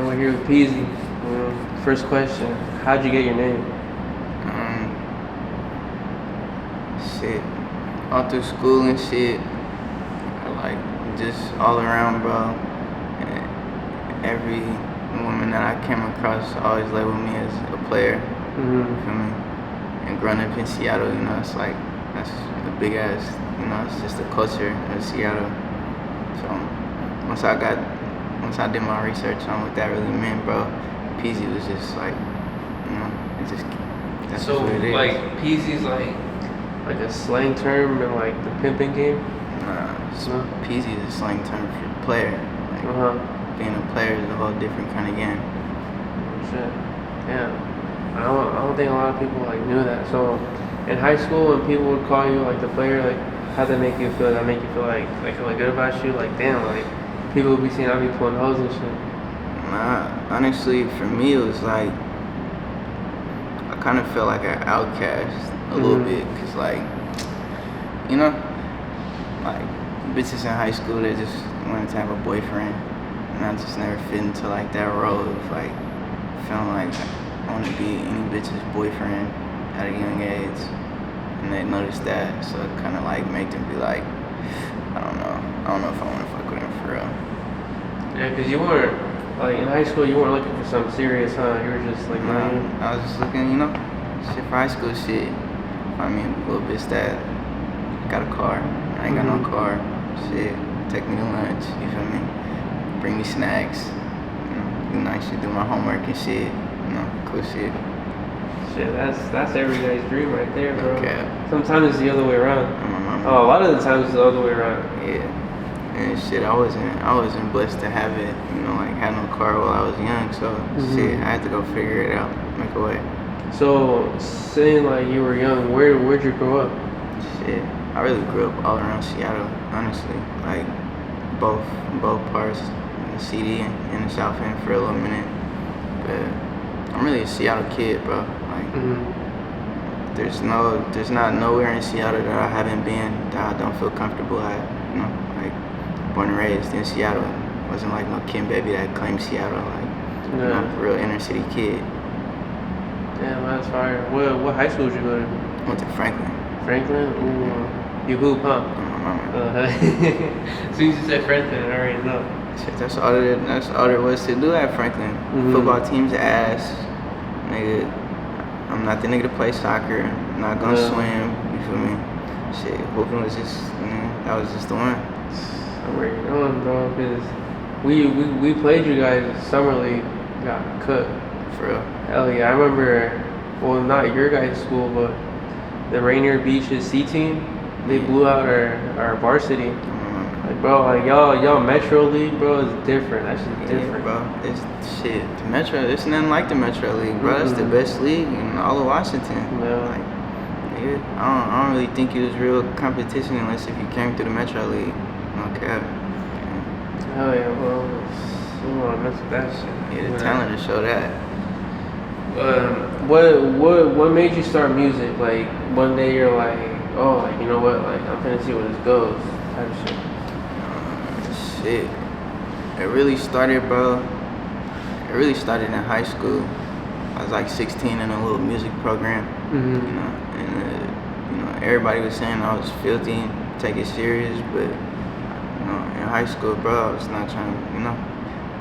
we're here with PZ. First question, how'd you get your name? Shit, all through school and shit, like just all around, bro. And every woman that I came across always labeled me as a player. You feel me? And growing up in Seattle, it's like that's a big ass, it's just the culture of Seattle. So once I did my research on what that really meant, bro, PZ was just like, it just that's So what it is. like PZ's like a slang term in like the pimping game? PZ is a slang term for player. Like being a player is a whole different kind of game. Shit. Yeah. I don't think a lot of people like knew that. So in high school when people would call you like the player, like how'd that make you feel? That make you feel like good about you? Like damn, like people would be saying I'd be pulling hoes and shit. Nah, honestly, for me it was like I kind of felt like an outcast a little bit, cause like like bitches in high school they just wanted to have a boyfriend, and I just never fit into like that role of like feeling like I want to be any bitch's boyfriend at a young age, and they noticed that, so it kind of like made them be like, I don't know if I want to fuck with him for real. Yeah, cause you weren't like in high school. You weren't looking for something serious, huh? You were just like, I was just looking, shit for high school shit. Find me a little bitch that got a car. I ain't got no car. Shit, take me to lunch. You feel me? Bring me snacks. Do nice shit. Do my homework and shit. Cool shit. Shit, that's every guy's dream right there, bro. Okay. Sometimes it's the other way around. A lot of the times it's the other way around. Yeah. And shit, I wasn't blessed to have it. Like had no car while I was young. So shit, I had to go figure it out, make a way. So saying like you were young, where'd you grow up? Shit, I really grew up all around Seattle, honestly. Like both parts, in the CD and the South End for a little minute. But I'm really a Seattle kid, bro. Like there's not nowhere in Seattle that I haven't been that I don't feel comfortable at. Like born and raised in Seattle. Wasn't like no Kim baby that claimed Seattle. Like real inner city kid. Damn, that's fire. What high school did you go to? Went to Franklin. Franklin? Ooh. You hoop, huh? As soon as you said Franklin, I already know. Shit, that's all there was to do at Franklin. Football team's ass. Nigga, I'm not the nigga to play soccer. I'm not gonna swim. You feel me? Shit, hooping was just, that was just the one. Where you going, bro? Because we played you guys summer league, got cooked. For real. Hell yeah, I remember, well, not your guys' school, but the Rainier Beach's C team, they blew out our varsity. Like, bro, like y'all Metro League, bro, is different. That's just different. Bro. It's shit. The Metro, it's nothing like the Metro League, bro. That's the best league in all of Washington. Yeah. Like, nigga, I don't really think it was real competition unless if you came through the Metro League. No cap. Hell yeah, bro. You wanna mess with that shit? Yeah, the talent to show that. What made you start music? Like one day you're like, oh, like you know what? Like I'm finna see where this goes. Type of shit. Shit. It really started, bro. It really started in high school. I was like 16 in a little music program. And everybody was saying I was filthy and take it serious, but in high school, bro, I was not trying to,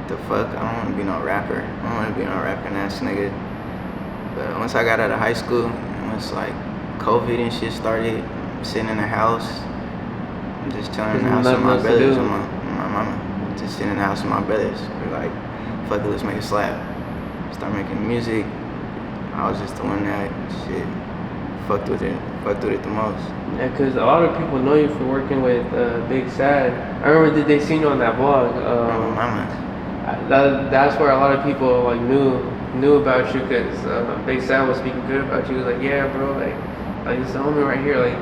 the fuck. I don't want to be no rapper. I don't want to be no rapping ass nigga. But once I got out of high school, once like COVID and shit started, I'm sitting in the house, I'm just chilling in the house with my brothers and my mama. Just sitting in the house with my brothers. We're like, fuck it, let's make a slap. Start making music. I was just the one that shit fucked with it the most. Yeah, cause a lot of people know you for working with Bigsad. I remember they seen you on that vlog. That's where a lot of people like knew about you, cause Bigsad was speaking good about you. He was like, yeah, bro, like it's the homie right here, like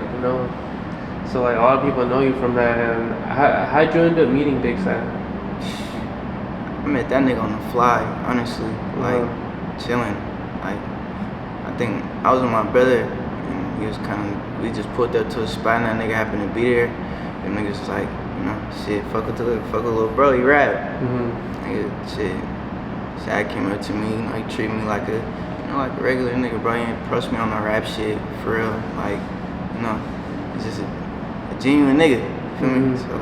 So like a lot of people know you from that. And how'd you end up meeting Bigsad? I met that nigga on the fly, honestly, like chilling. Like I think I was with my brother, and he was we just pulled up to a spot, and that nigga happened to be there. And niggas was like, shit, fuck with little bro, he rap. Nigga, shit. Sad came up to me, you know, he treated me like a, you know, like a regular nigga, bro. He ain't press me on no rap shit, for real. Like, you know, he's just a genuine nigga, you feel me? So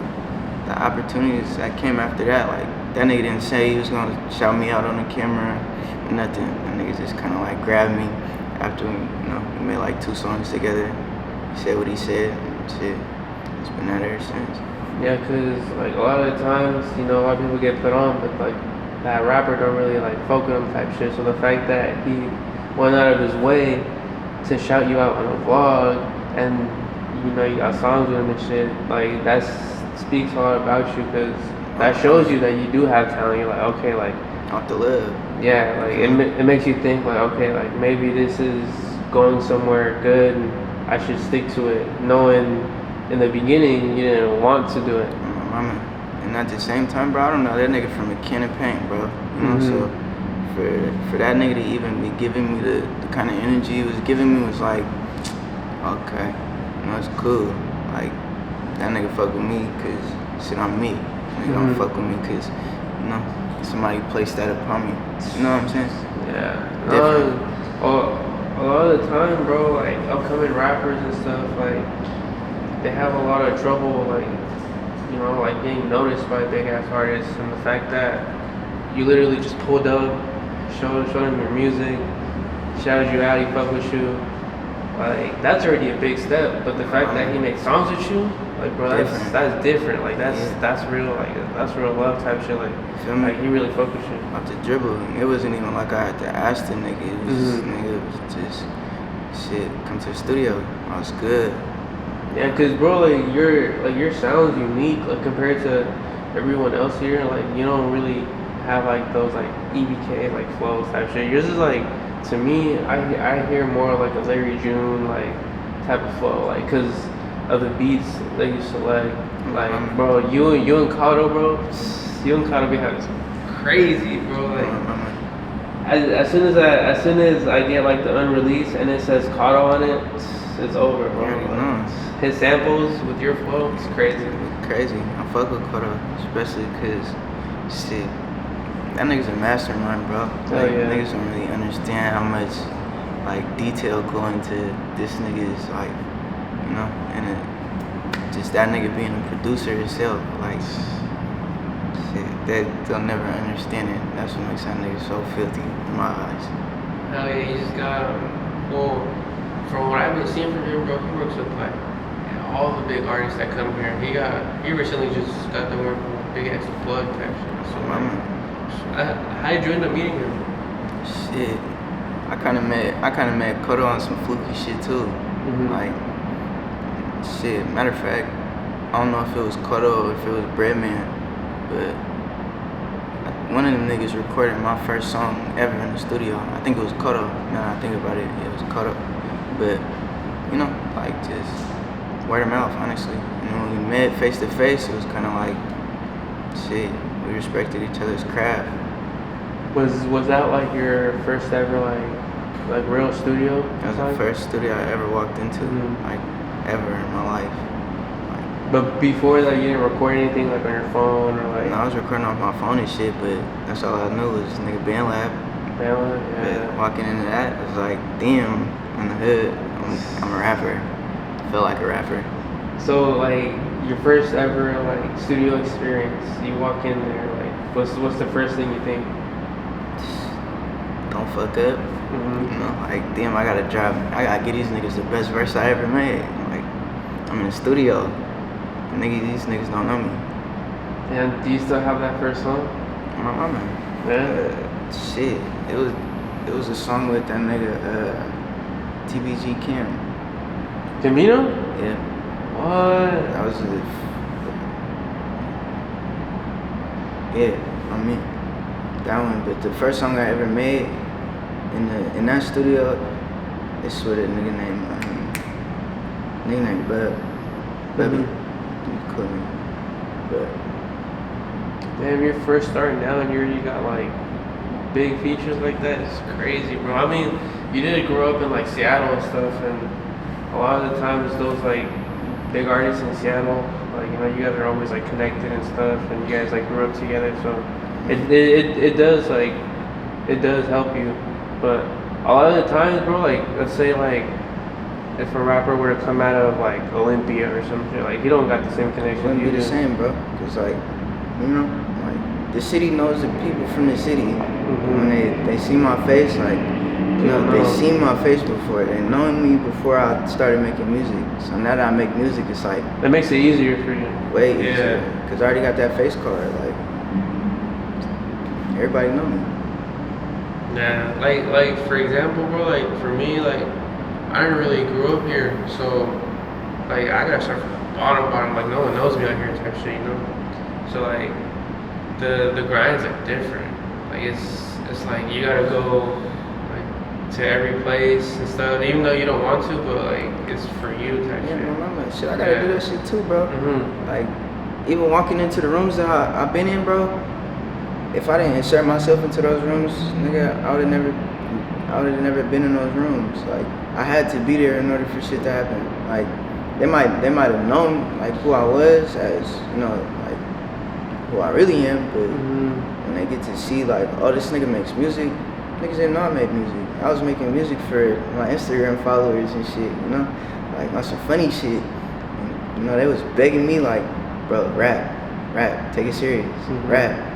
the opportunities that came after that, like, that nigga didn't say he was gonna shout me out on the camera or nothing. That nigga just kinda like grabbed me after we, you know, we made like 2 songs together. He said what he said, and shit. It's been that ever since. Yeah, cause like a lot of the times, you know, a lot of people get put on, but like that rapper don't really like fuck with him type shit. So the fact that he went out of his way to shout you out on a vlog, and you know you got songs with him and shit, like that speaks a lot about you, cause that shows you that you do have talent. You're like, okay, like Off the live. yeah, like it makes you think like, okay, like maybe this is going somewhere good, and I should stick to it, knowing in the beginning you didn't want to do it. And at the same time, bro, I don't know, that nigga from a can of paint, bro. You know, so for that nigga to even be giving me the kind of energy he was giving me was like, okay, you know, it's cool. Like, that nigga fuck with me because shit, I'm me. Nigga don't fuck with me because, you know, somebody placed that upon me. You know what I'm saying? Yeah. Different. A lot of the time, bro, like upcoming rappers and stuff, like they have a lot of trouble, like, you know, like getting noticed by big ass artists, and the fact that you literally just pulled up, showed him your music, shouted you out, he fuck with you, like that's already a big step. But the fact that he makes songs with you, like, bro, that's different. Like that's real, like that's real love type shit. Like he really fuck with you. Off the dribble, it wasn't even like I had to ask the nigga. It was just, nigga, it was just shit. Come to the studio, I was good. Yeah, cause bro, like your sound's unique, like compared to everyone else here. Like you don't really have like those like EBK like flows type shit. Yours is like, to me, I hear more like a Larry June like type of flow, like cause of the beats that you select. Like bro, you and Kato, bro, you and Kato be having some crazy, bro. Like as soon as I get like the unreleased and it says Kato on it, it's over, bro. His samples with your flow, it's crazy. Crazy. I fuck with Kato, especially cause shit, that nigga's a mastermind, bro. Like, niggas don't really understand how much like detail go into this nigga's, like, you know, and just that nigga being a producer himself, like, shit, that they'll never understand it. That's what makes that nigga so filthy in my eyes. Hell yeah, he just got well, from what I've been seeing from him, bro, he works with like all the big artists that come here. He recently just got to work with Big X Blood type shit. So how did you end up meeting him? Shit, I kind of met Kodo on some fluky shit too. Like, shit. Matter of fact, I don't know if it was Kodo or if it was Breadman, but one of them niggas recorded my first song ever in the studio. I think it was Kodo. Now I think about it, it was Kodo. But you know, like just word of mouth, honestly. And when we met face to face, it was kind of like, shit, we respected each other's craft. Was that like your first ever like real studio? That was the first studio I ever walked into, like ever in my life. Like, but before that, you didn't record anything like on your phone or like? No, I was recording off my phone and shit, but that's all I knew was nigga band lab. Yeah. But walking into that, it was like, damn, in the hood, I'm a rapper. I feel like a rapper. So like your first ever like studio experience, you walk in there, like what's the first thing you think? Don't fuck up. You know, like, damn, I gotta get these niggas the best verse I ever made. Like, I'm in the studio. These niggas don't know me. And do you still have that first song? My mama. Yeah. Shit. It was a song with that nigga TBG Kim. Camino? Yeah. What? That was I mean, that one. But the first song I ever made in that studio, it's with a nigga named Bubby. You call me. But damn, you're first starting down here, you got like big features like that. It's crazy, bro. I mean, you did grow up in like Seattle and stuff, and a lot of the times those like big artists in Seattle, like, you know, you guys are always like connected and stuff, and you guys like grew up together, so it does like it does help you. But a lot of the times, bro, like let's say like if a rapper were to come out of like Olympia or something, like he don't got the same connection. Wouldn't you be the do. same, bro. Cause like, you know, like the city knows the people from the city. When they see my face, like, you know, they seen my face before. They known me before I started making music. So now that I make music, it's like that makes it easier for you. way easier. Cause I already got that face card. Like everybody know me. Yeah, like for example, bro, like for me, like I didn't really grow up here, so like I gotta start from the bottom, like no one knows me out here type shit, you know. So like the grinds are different. Like it's like you gotta go like to every place and stuff, even though you don't want to, but like it's for you type shit. Yeah, my mama, shit, I gotta do that shit too, bro. Like even walking into the rooms that I've been in, bro. If I didn't insert myself into those rooms, nigga, I would have never been in those rooms. Like I had to be there in order for shit to happen. Like they might have known like who I was as, you know, like who I really am, but when they get to see like, oh, this nigga makes music, niggas didn't know I made music. I was making music for my Instagram followers and shit, you know, like on some funny shit. And, you know, they was begging me like, bro, rap, take it serious, rap.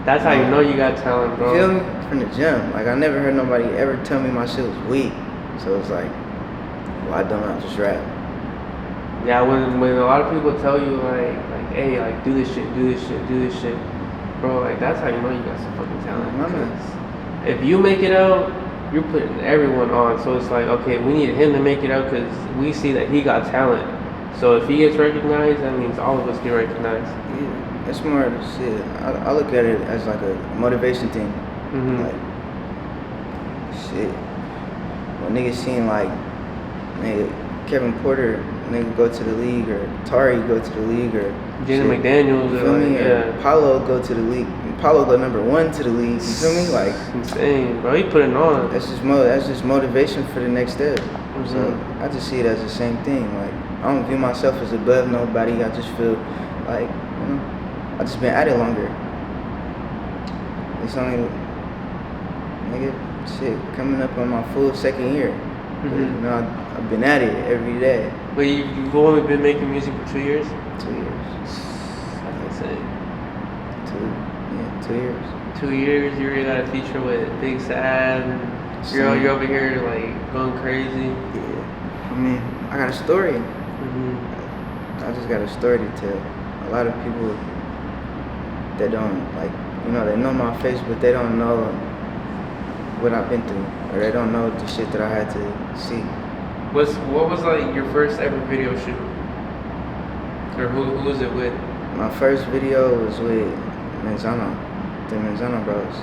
That's how you know you got talent, bro. You feel me? From the gym. Like I never heard nobody ever tell me my shit was weak. So it's like, why don't I just rap? Yeah, when a lot of people tell you like hey, like do this shit, bro, like that's how you know you got some fucking talent. Because if you make it out, you're putting everyone on. So it's like, okay, we need him to make it out because we see that he got talent. So if he gets recognized, that means all of us get recognized. Yeah. It's more shit. I look at it as like a motivation thing. Like shit. When niggas seen like nigga Kevin Porter nigga go to the league or Tari go to the league or Jaden McDaniels, you feel me? Or Paulo go to the league. Paulo go #1 to the league. You feel me? Like insane, bro. He put it on. That's just motivation for the next step. So I just see it as the same thing. Like I don't view myself as above nobody. I just feel like, you know, I just been at it longer. It's only, nigga, shit, coming up on my full second year. You know, I've been at it every day. But you've only been making music for 2 years? 2 years. That's insane. 2 years. 2 years, you already got a feature with Bigsad. You're over here like going crazy. Yeah. I mean, I got a story. I just got a story to tell. A lot of people that don't, like, you know, they know my face, but they don't know what I've been through, or they don't know the shit that I had to see. What was like your first ever video shoot? Or who was it with? My first video was with Manzano, the Manzano Bros,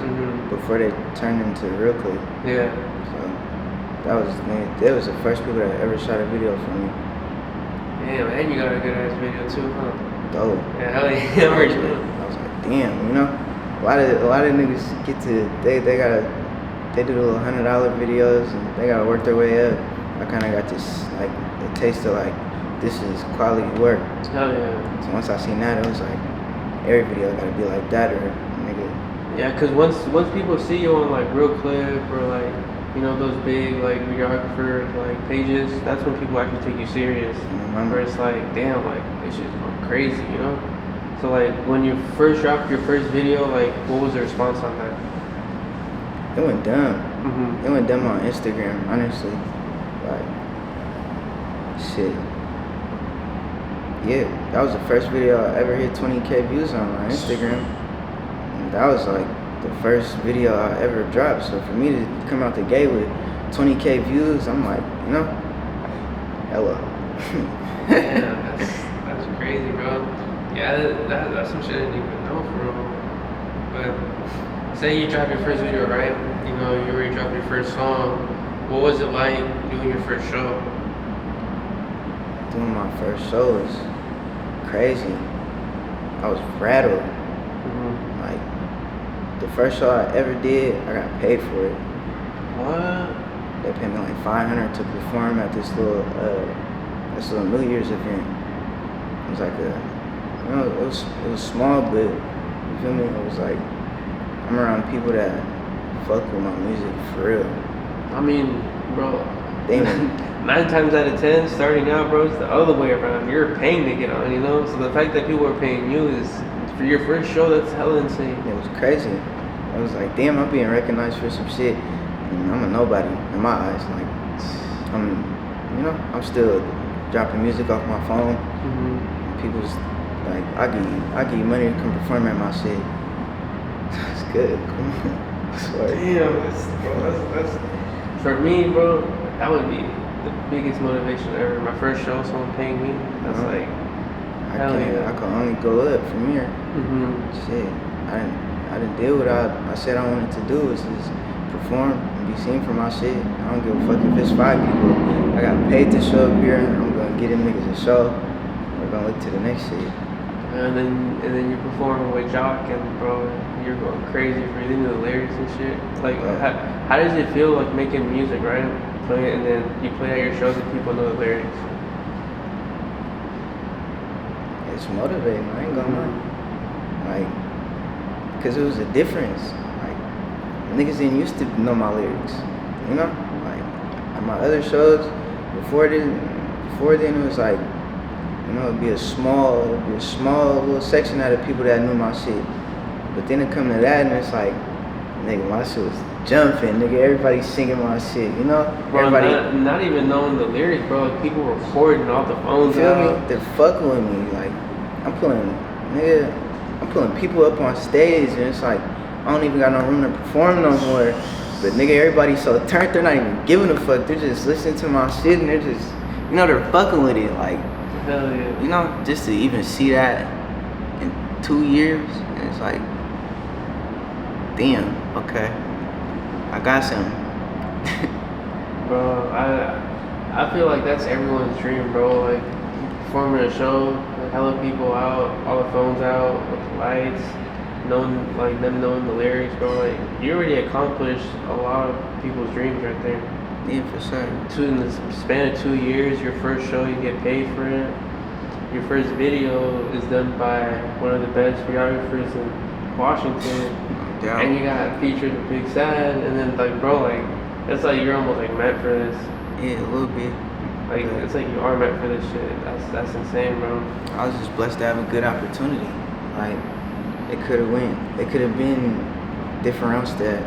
before they turned into Real Clip. Yeah. So they was the first people that ever shot a video for me. Damn, and you got a good ass video too, huh? Dope. Yeah, hell yeah. I was like, damn, you know, a lot of niggas get to they do the little $100 videos and they gotta work their way up. I kind of got this like a taste of like this is quality work. Hell yeah. So once I seen that, it was like every video gotta be like that or nigga. Yeah, cause once people see you on like Real Clip or like, you know, those big like videographer like pages, that's when people actually take you serious. Where it's like, damn, like this shit's going crazy, you know. So like when you first dropped your first video, like what was the response on that? It went dumb. It went dumb on Instagram, honestly. Like, shit. Yeah, that was the first video I ever hit 20K views on Instagram. And that was like the first video I ever dropped. So for me to come out the gate with 20K views, I'm like, you know, hello. Yeah, that's crazy, bro. Yeah, that's some shit I didn't even know, for real. But say you drop your first video, right? You know, you already dropped your first song. What was it like doing your first show? Doing my first show was crazy. I was rattled. Like, the first show I ever did, I got paid for it. What? They paid me like $500 to perform at this little New Year's event. It was like it was small, but you feel me? It was like I'm around people that fuck with my music for real. I mean, bro, Damn. 9 times out of 10, starting out, bro, it's the other way around. You're paying to get on, you know? So the fact that people are paying you is, for your first show, that's hella insane. It was crazy. I was like, damn, I'm being recognized for some shit. And I'm a nobody in my eyes. Like, I'm still dropping music off my phone. Mm-hmm. People's like, I give you money to come perform at my shit. That's good. Come on. I swear. Damn, that's for me, bro. That would be the biggest motivation ever. My first show, someone paying me. That's like, hell yeah. I can only go up from here. Mm-hmm. Shit, I didn't deal with what I said I wanted to do is just perform and be seen for my shit. I don't give a fuck if it's 5 people. I got paid to show up here. I'm gonna get them niggas a show. We're gonna look to the next shit. And then you're performing with Jock, and bro, you're going crazy for reading the lyrics and shit. Like, how does it feel like making music, right? Play it, and then you play at your shows and people know the lyrics. It's motivating. I ain't gonna lie. Like, cause it was a difference. Like, niggas didn't used to know my lyrics. You know, like at my other shows before then it was like, you know, it'd be a small little section out of people that knew my shit. But then it come to that and it's like, nigga, my shit was jumping, nigga, everybody singing my shit, you know? Bro, Everybody not even knowing the lyrics, bro, like people recording all the phones feel out. me? They're fucking with me. Like, I'm pulling people up on stage and it's like, I don't even got no room to perform no more. But nigga, everybody's so turned, they're not even giving a fuck. They're just listening to my shit and they're just, you know, they're fucking with it. Like, hell yeah. you know, just to even see that in 2 years, and it's like, damn, okay, I got something. Bro, I feel like that's everyone's dream, bro. Like performing a show, like hella people out, all the phones out, with the lights, knowing like them knowing the lyrics, bro. Like you already accomplished a lot of people's dreams right there. Yeah, for sure. In the span of 2 years, your first show, you get paid for it. Your first video is done by one of the best videographers in Washington. Yeah. And you got featured with Bigsad, and then like, bro, like it's like you're almost like meant for this. Yeah, a little bit. Like it's like you are meant for this shit. That's insane, bro. I was just blessed to have a good opportunity. Like, it could have been different routes that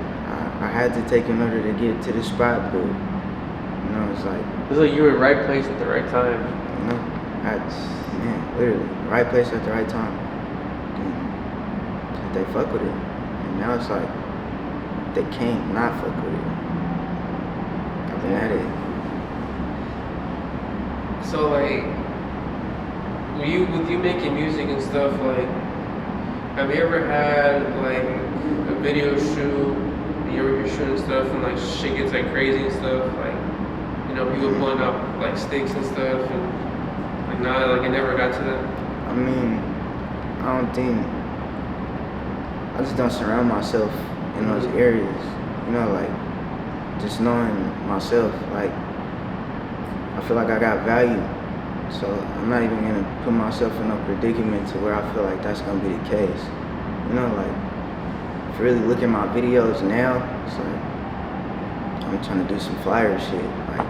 I had to take in order to get to this spot, but you know, it's like you were right place at the right time. You know, literally, right place at the right time. And they fuck with it. And now it's like, they can't not fuck with it. I've been at it. So like, with you making music and stuff, like, have you ever had like a video shoot, and you're shooting stuff and like shit gets like crazy and stuff, like, you know, people pulling up like sticks and stuff, and like it never got to that? I mean, I just don't surround myself in those areas, you know, like, just knowing myself, like, I feel like I got value, so I'm not even gonna put myself in a predicament to where I feel like that's gonna be the case, you know, like, if you really look at my videos now, it's like, I'm trying to do some flyer shit, like,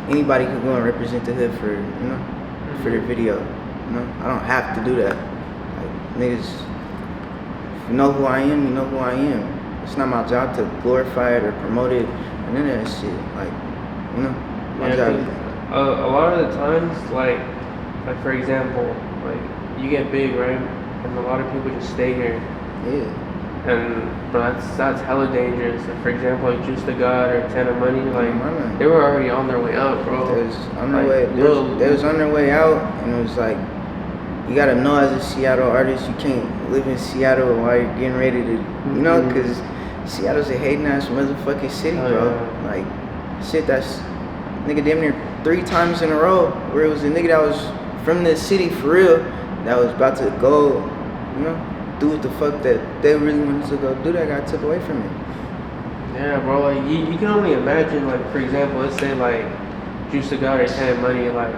anybody could go and represent the hood for, you know, for their video, you know, I don't have to do that, like, niggas, if you know who I am, you know who I am. It's not my job to glorify it or promote it or none of that shit. Like, you know, my job. A lot of the times, like for example, like you get big, right? And a lot of people just stay here. Yeah. But that's hella dangerous. Like, for example, like Juice the God or Ten of Money, like they were already on their way up, bro. They was on their way out, and it was like, you gotta know as a Seattle artist, you can't live in Seattle while you're getting ready to, you know, because Seattle's a hating ass motherfucking city, bro. Yeah. Like, shit, that's nigga damn near 3 times in a row where it was a nigga that was from the city for real that was about to go, you know, do what the fuck that they really wanted to go do that got took away from it. Yeah, bro, like you can only imagine, like, for example, let's say like Juice the God or Ten of Money, like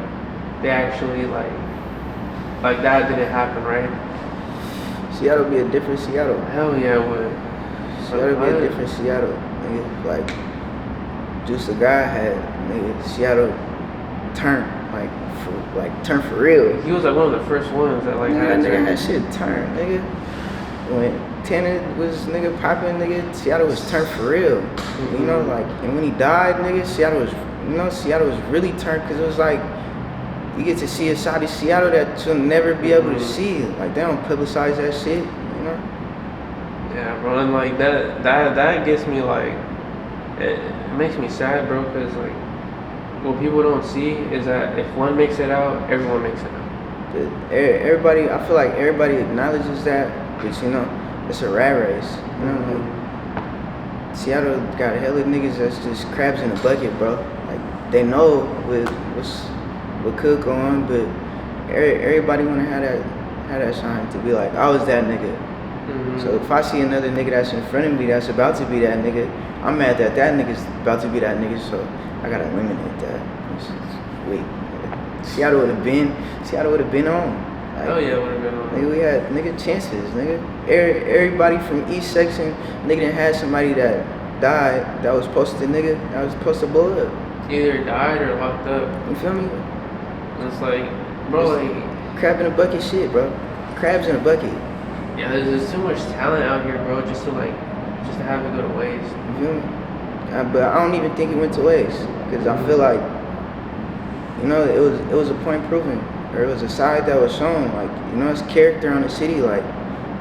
they actually like that didn't happen, right? Seattle be a different Seattle. Hell yeah, it would. Seattle be a different Seattle, nigga. Like, Juice the guy had, nigga, Seattle turn, turn for real. He was like one of the first ones that like had nigga, that shit turned, nigga. When Tanner was nigga popping, nigga, Seattle was turned for real. Mm-hmm. You know, like, and when he died, nigga, Seattle was really turned, because it was like, you get to see a side of Seattle that you'll never be able to see. Like, they don't publicize that shit, you know? Yeah, bro, and like that gets me like, it makes me sad, bro, because like, what people don't see is that if one makes it out, everyone makes it out. Everybody, I feel like everybody acknowledges that, but you know, it's a rat race. You know, like, Seattle got hella niggas that's just crabs in a bucket, bro. Like, they know what could go on, but everybody wanna have that shine to be like, I was that nigga. Mm-hmm. So if I see another nigga that's in front of me that's about to be that nigga, I'm mad that nigga's about to be that nigga, so I gotta eliminate that. Wait, Seattle would have been on. Like, oh yeah, would have been on. Nigga, we had chances, nigga. Everybody from East Section, nigga done had somebody that died that was supposed to blow up. Either died or locked up. You feel me? It's like, bro, like, crab in a bucket shit, bro. Crabs in a bucket. Yeah, there's too much talent out here, bro, just to have it go to waste. You feel me? But I don't even think it went to waste, because I feel like, you know, it was a point proven, or it was a side that was shown. Like, you know, it's character on the city. Like,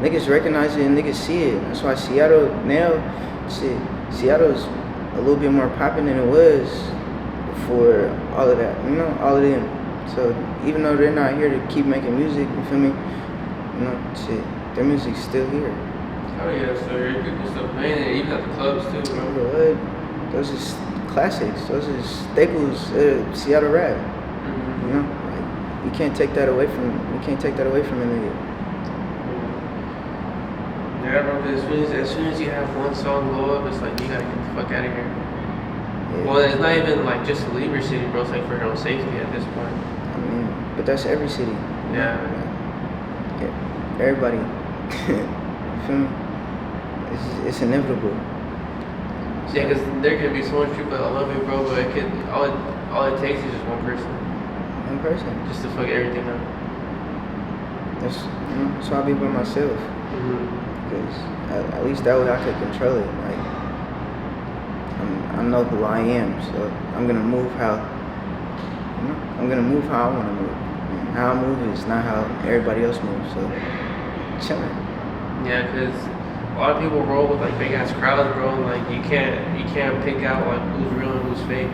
niggas recognize it and niggas see it. That's why Seattle now, Seattle's a little bit more popping than it was before all of that. You know, all of them. So even though they're not here to keep making music, you feel me? You know, their music's still here. Oh yeah, so people still playing it, even at the clubs too, bro. Those are classics. Those are staples of Seattle rap. Mm-hmm. You know, like, you can't take that away from a nigga. Yeah, bro. As soon as you have one song blow up, it's like you gotta get the fuck out of here. Yeah. Well, it's not even like just to leave your city, bro. It's like for your own safety at this point. I mean, but that's every city. Yeah. Everybody. You feel me? It's inevitable. Yeah, because there can be so much people that love you, bro, but all it takes is just one person. One person. Just to fuck everything up. That's why I be by myself. Because at least that way I could control it. Like, I know who I am, so I'm gonna move how I want to move. And how I move is not how everybody else moves. So chilling. Yeah, because a lot of people roll with like big ass crowds, bro. And like you can't pick out like who's real and who's fake.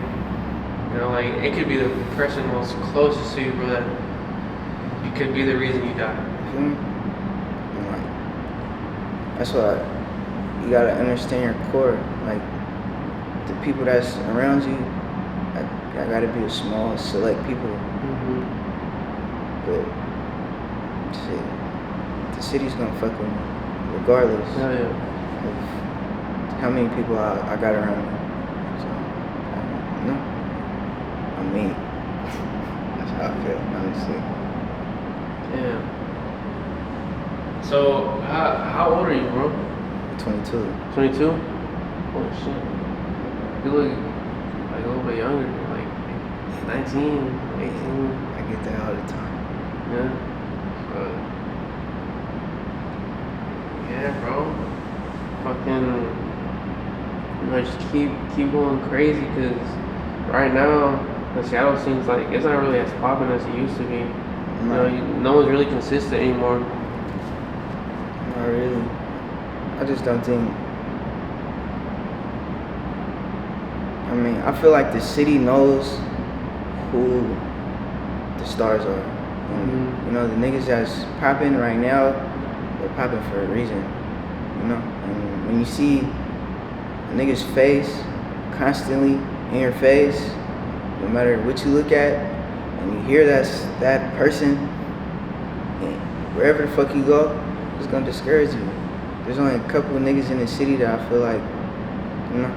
You know, like it could be the person most closest to you, bro. That you could be the reason you die. And like, that's why you gotta understand your core. Like, the people that's around you, I gotta be a small select people. Mm-hmm. But shit, the city's gonna fuck with me regardless of how many people I got around me. So, I'm me. That's how I feel, honestly. Yeah. So, how old are you, bro? 22. 22? Holy shit. You look like a little bit younger, like 19, 18. I get that all the time. Yeah. Yeah, bro. Fucking, just keep going crazy, because right now the Seattle seems like it's not really as popping as it used to be. You know, no one's really consistent anymore. Not really. I just don't think. I mean, I feel like the city knows who the stars are. And, you know, the niggas that's popping right now, they're popping for a reason. You know, and when you see a nigga's face constantly in your face, no matter what you look at, and you hear that person, and wherever the fuck you go, it's gonna discourage you. There's only a couple of niggas in the city that I feel like, you know,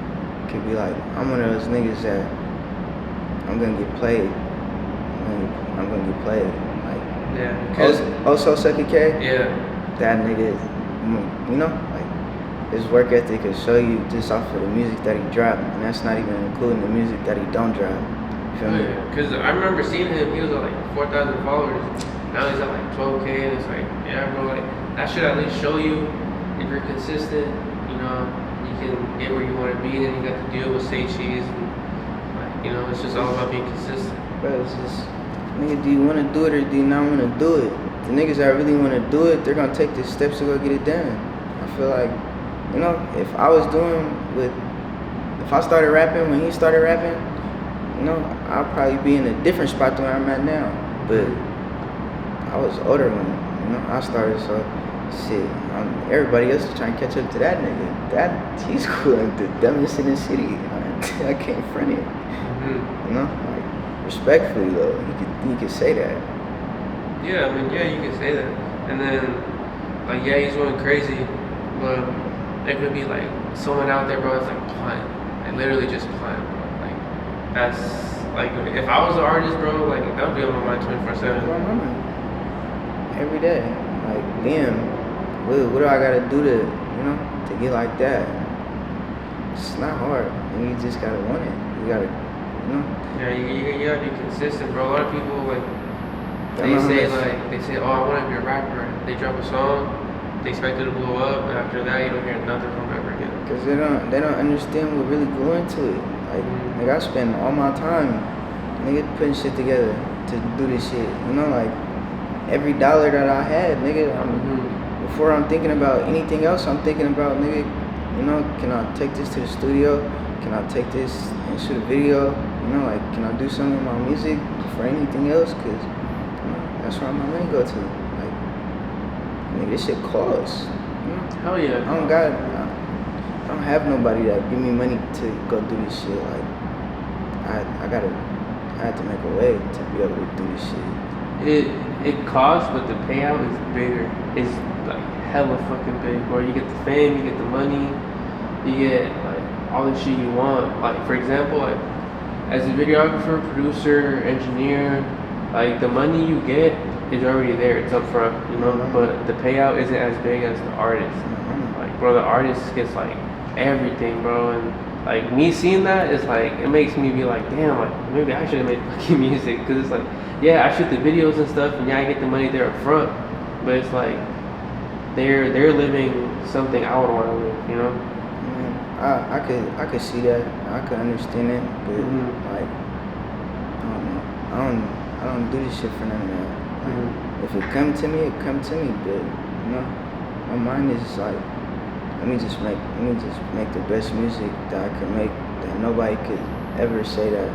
could be like, I'm one of those niggas that I'm gonna get played. I'm gonna get played. Like, yeah. Also, Second K. Yeah. That nigga, you know, like, his work ethic will show you just off of the music that he dropped, and that's not even including the music that he don't drop. Feel me? Because I remember seeing him, he was at like 4,000 followers. Now he's at like 12K, and it's like, yeah, bro, like that should at least show you if you're consistent, you know, you can get where you want to be. Then you got to deal with say cheese, and like, you know, it's just all about being consistent. Bro, it's just, nigga, do you want to do it or do you not want to do it? The niggas that really want to do it, they're gonna take the steps to go get it done. I feel like, you know, if I started rapping when he started rapping, you know, I'll probably be in a different spot than where I'm at now. But I was older when, you know, I started, so shit. Everybody else is trying to catch up to that nigga. He's cool and the dumbest in the city. I can't front it. You know, like respectfully though, he could say that. Yeah, I mean, yeah, you can say that. And then, like, yeah, he's going crazy, but there could be like someone out there, bro, that's like playing, like literally just playing, bro. Like that's like if I was an artist, bro, like that would be on my mind 24/7. Every day, like damn, what do I gotta do to, you know, to get like that? It's not hard, and you just gotta want it. You gotta, you know. Yeah, you gotta be consistent, bro. A lot of people like they say, oh, I want to be a rapper. They drop a song, they expect it to blow up, and after that, you don't hear nothing from them ever again. Cause they don't understand what really go into it. Like I spend all my time, nigga, putting shit together to do this shit. You know, like every dollar that I had, nigga, before I'm thinking about anything else, I'm thinking about, nigga, you know, can I take this to the studio? Can I take this and shoot a video? You know, like, can I do something with my music for anything else? Cause you know, that's where my money go to. Like, nigga, this shit costs. You know? Hell yeah. I don't have nobody that give me money to go do this shit. Like, I had to make a way to be able to do this shit. It costs, but the payout is bigger. It's like hella fucking big. Where you get the fame, you get the money, you get like all the shit you want. Like for example, like as a videographer, producer, engineer, like the money you get is already there. It's up front, you know. But the payout isn't as big as the artist. Like bro, the artist gets like everything, bro, and like me seeing that is like it makes me be like, damn, like maybe I should have made fucking music, because it's like, yeah, I shoot the videos and stuff, and yeah, I get the money there up front, but it's like they're living something I would want to live, you know. I could see that, I could understand it, but like I don't know, I don't do this shit for none of that. Like, if it come to me, it come to me, but you know, my mind is like, let me just make the best music that I can make, that nobody could ever say that,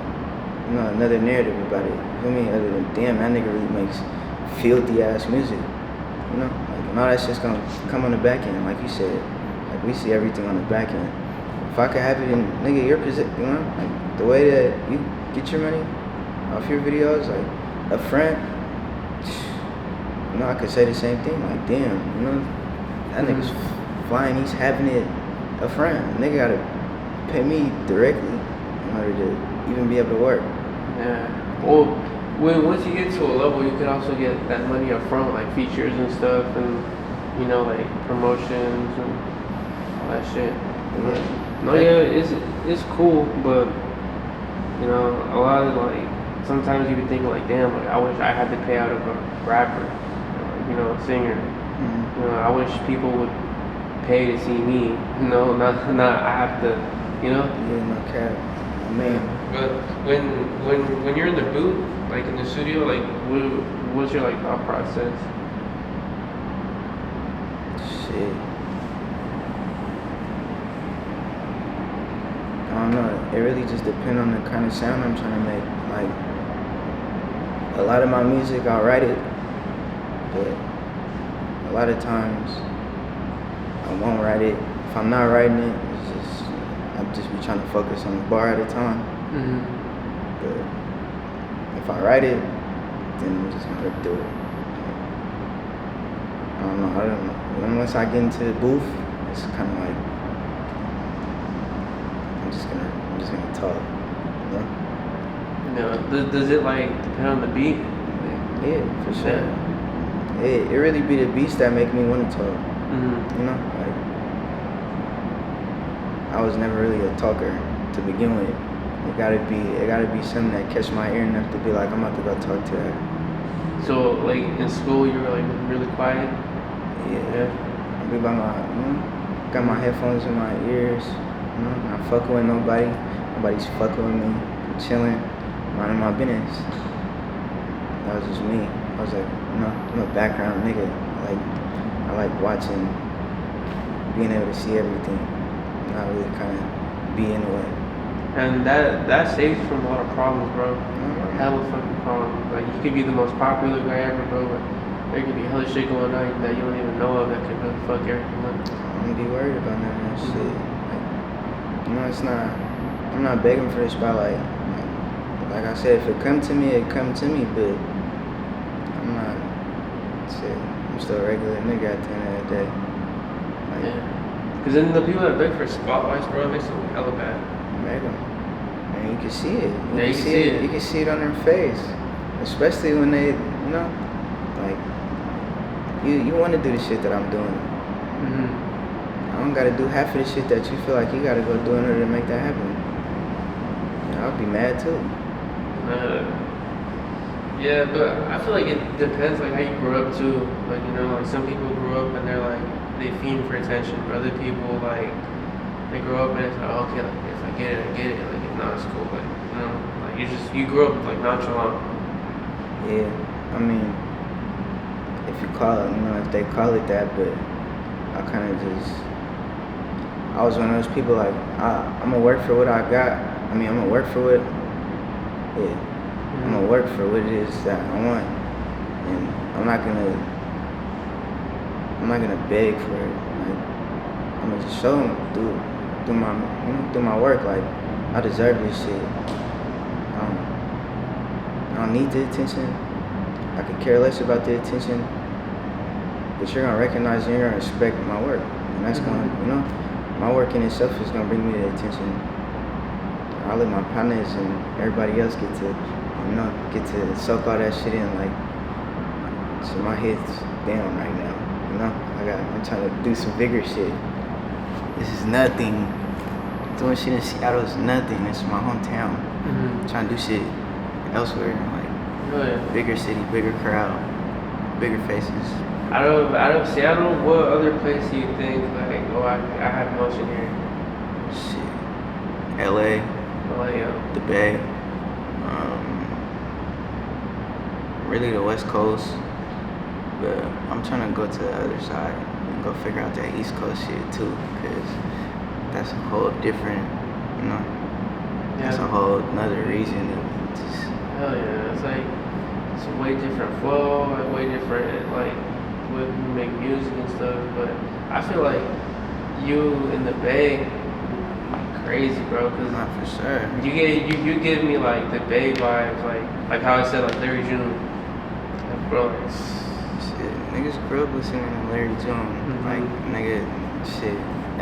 you know, another narrative about it. You feel me? Other than, damn, that nigga really makes filthy ass music. You know? Like, and all that shit's gonna come on the back end, like you said. Like, we see everything on the back end. If I could have it in, nigga, your position, you know? Like, the way that you get your money off your videos, like, up front, you know, I could say the same thing. Like, damn, you know, that nigga's flying, he's having it up front. Nigga gotta pay me directly in order to even be able to work. Yeah. Well, once you get to a level, you can also get that money up front, like features and stuff, and you know, like promotions and all that shit. Yeah. No, yeah, it's cool, but you know, a lot of like sometimes you be thinking like, damn, like I wish I had to pay out of a rapper, you know, a singer. You know, I wish people would pay to see me. No, not I have to, you know. Yeah, no cap, man. But when you're in the booth, like in the studio, like what's your like thought process? Shit. I don't know. It really just depends on the kind of sound I'm trying to make. Like a lot of my music, I'll write it, but a lot of times I won't write it. If I'm not writing it, it's just I'll just be trying to focus on the bar at a time. But if I write it, then I'm just gonna do it. I don't know. Then once I get into the booth, it's kind of like I'm just gonna talk. You know? No, does it like depend on the beat? Yeah, for sure. It really be the beats that make me want to talk. You know, like I was never really a talker to begin with. It gotta be something that catch my ear enough to be like, I'm about to go talk to her. So like in school, you were like really quiet. Yeah. I be by my, got my headphones in my ears. Not fucking with nobody. Nobody's fucking with me. I'm chilling, minding my business. That was just me. I was like, I'm a background nigga. I like watching, being able to see everything, not really kind of be in the way. And that saves you from a lot of problems, bro. Hella fucking problems. Like you could be the most popular guy ever, bro, but there could be hella shit going on that you don't even know of that could really fuck everything up. I don't be worried about none of that shit. Like, it's not. I'm not begging for this spot. Like I said, if it come to me, it come to me. But I'm not. Shit, I'm still a regular nigga at the end of the day. Like, yeah. Cause then the people that beg for spotlights, bro, it makes them hella bad. Beg them. And you can see it. You can see it. You can see it on their face, especially when they, like you want to do the shit that I'm doing. I don't gotta do half of the shit that you feel like you gotta go do in order to make that happen. I would be mad too. Yeah, but I feel like it depends like how you grew up too. Like like some people grew up and they're like they fiend for attention. But other people like they grow up and it's like okay, like if I get it, I get it. Like if not, it's cool. Like like you grew up like nonchalant. Yeah, I mean, if you call it, if they call it that, but I kind of I was one of those people like I'm gonna work for what I got. I mean, I'm gonna work for what. Yeah. I'm gonna work for what it is that I want, and I'm not gonna beg for it. Like, I'm gonna just show them through my work. Like I deserve this shit. I don't need the attention. I could care less about the attention, but you're gonna recognize and you're gonna respect my work, and that's gonna my work in itself is gonna bring me the attention. I'll let my partners and everybody else get to soak all that shit in. Like, so my head's down right now. I'm trying to do some bigger shit. This is nothing. Doing shit in Seattle is nothing. It's my hometown. I'm trying to do shit elsewhere, like bigger city, bigger crowd, bigger faces. Out of Seattle, what other place do you think like I have motion here? Shit, LA. Yeah. The Bay, really the West Coast, but I'm trying to go to the other side and go figure out that East Coast shit too, because that's a whole different, that's a whole another reason. Hell yeah, it's like it's a way different flow, like way different like when you make music and stuff. But I feel like you in the Bay. Crazy, bro. Cause not for sure. You give me like the Bay vibes, like how I said, like Larry June. Like, bro, shit, niggas grew up listening to Larry June, like nigga, shit,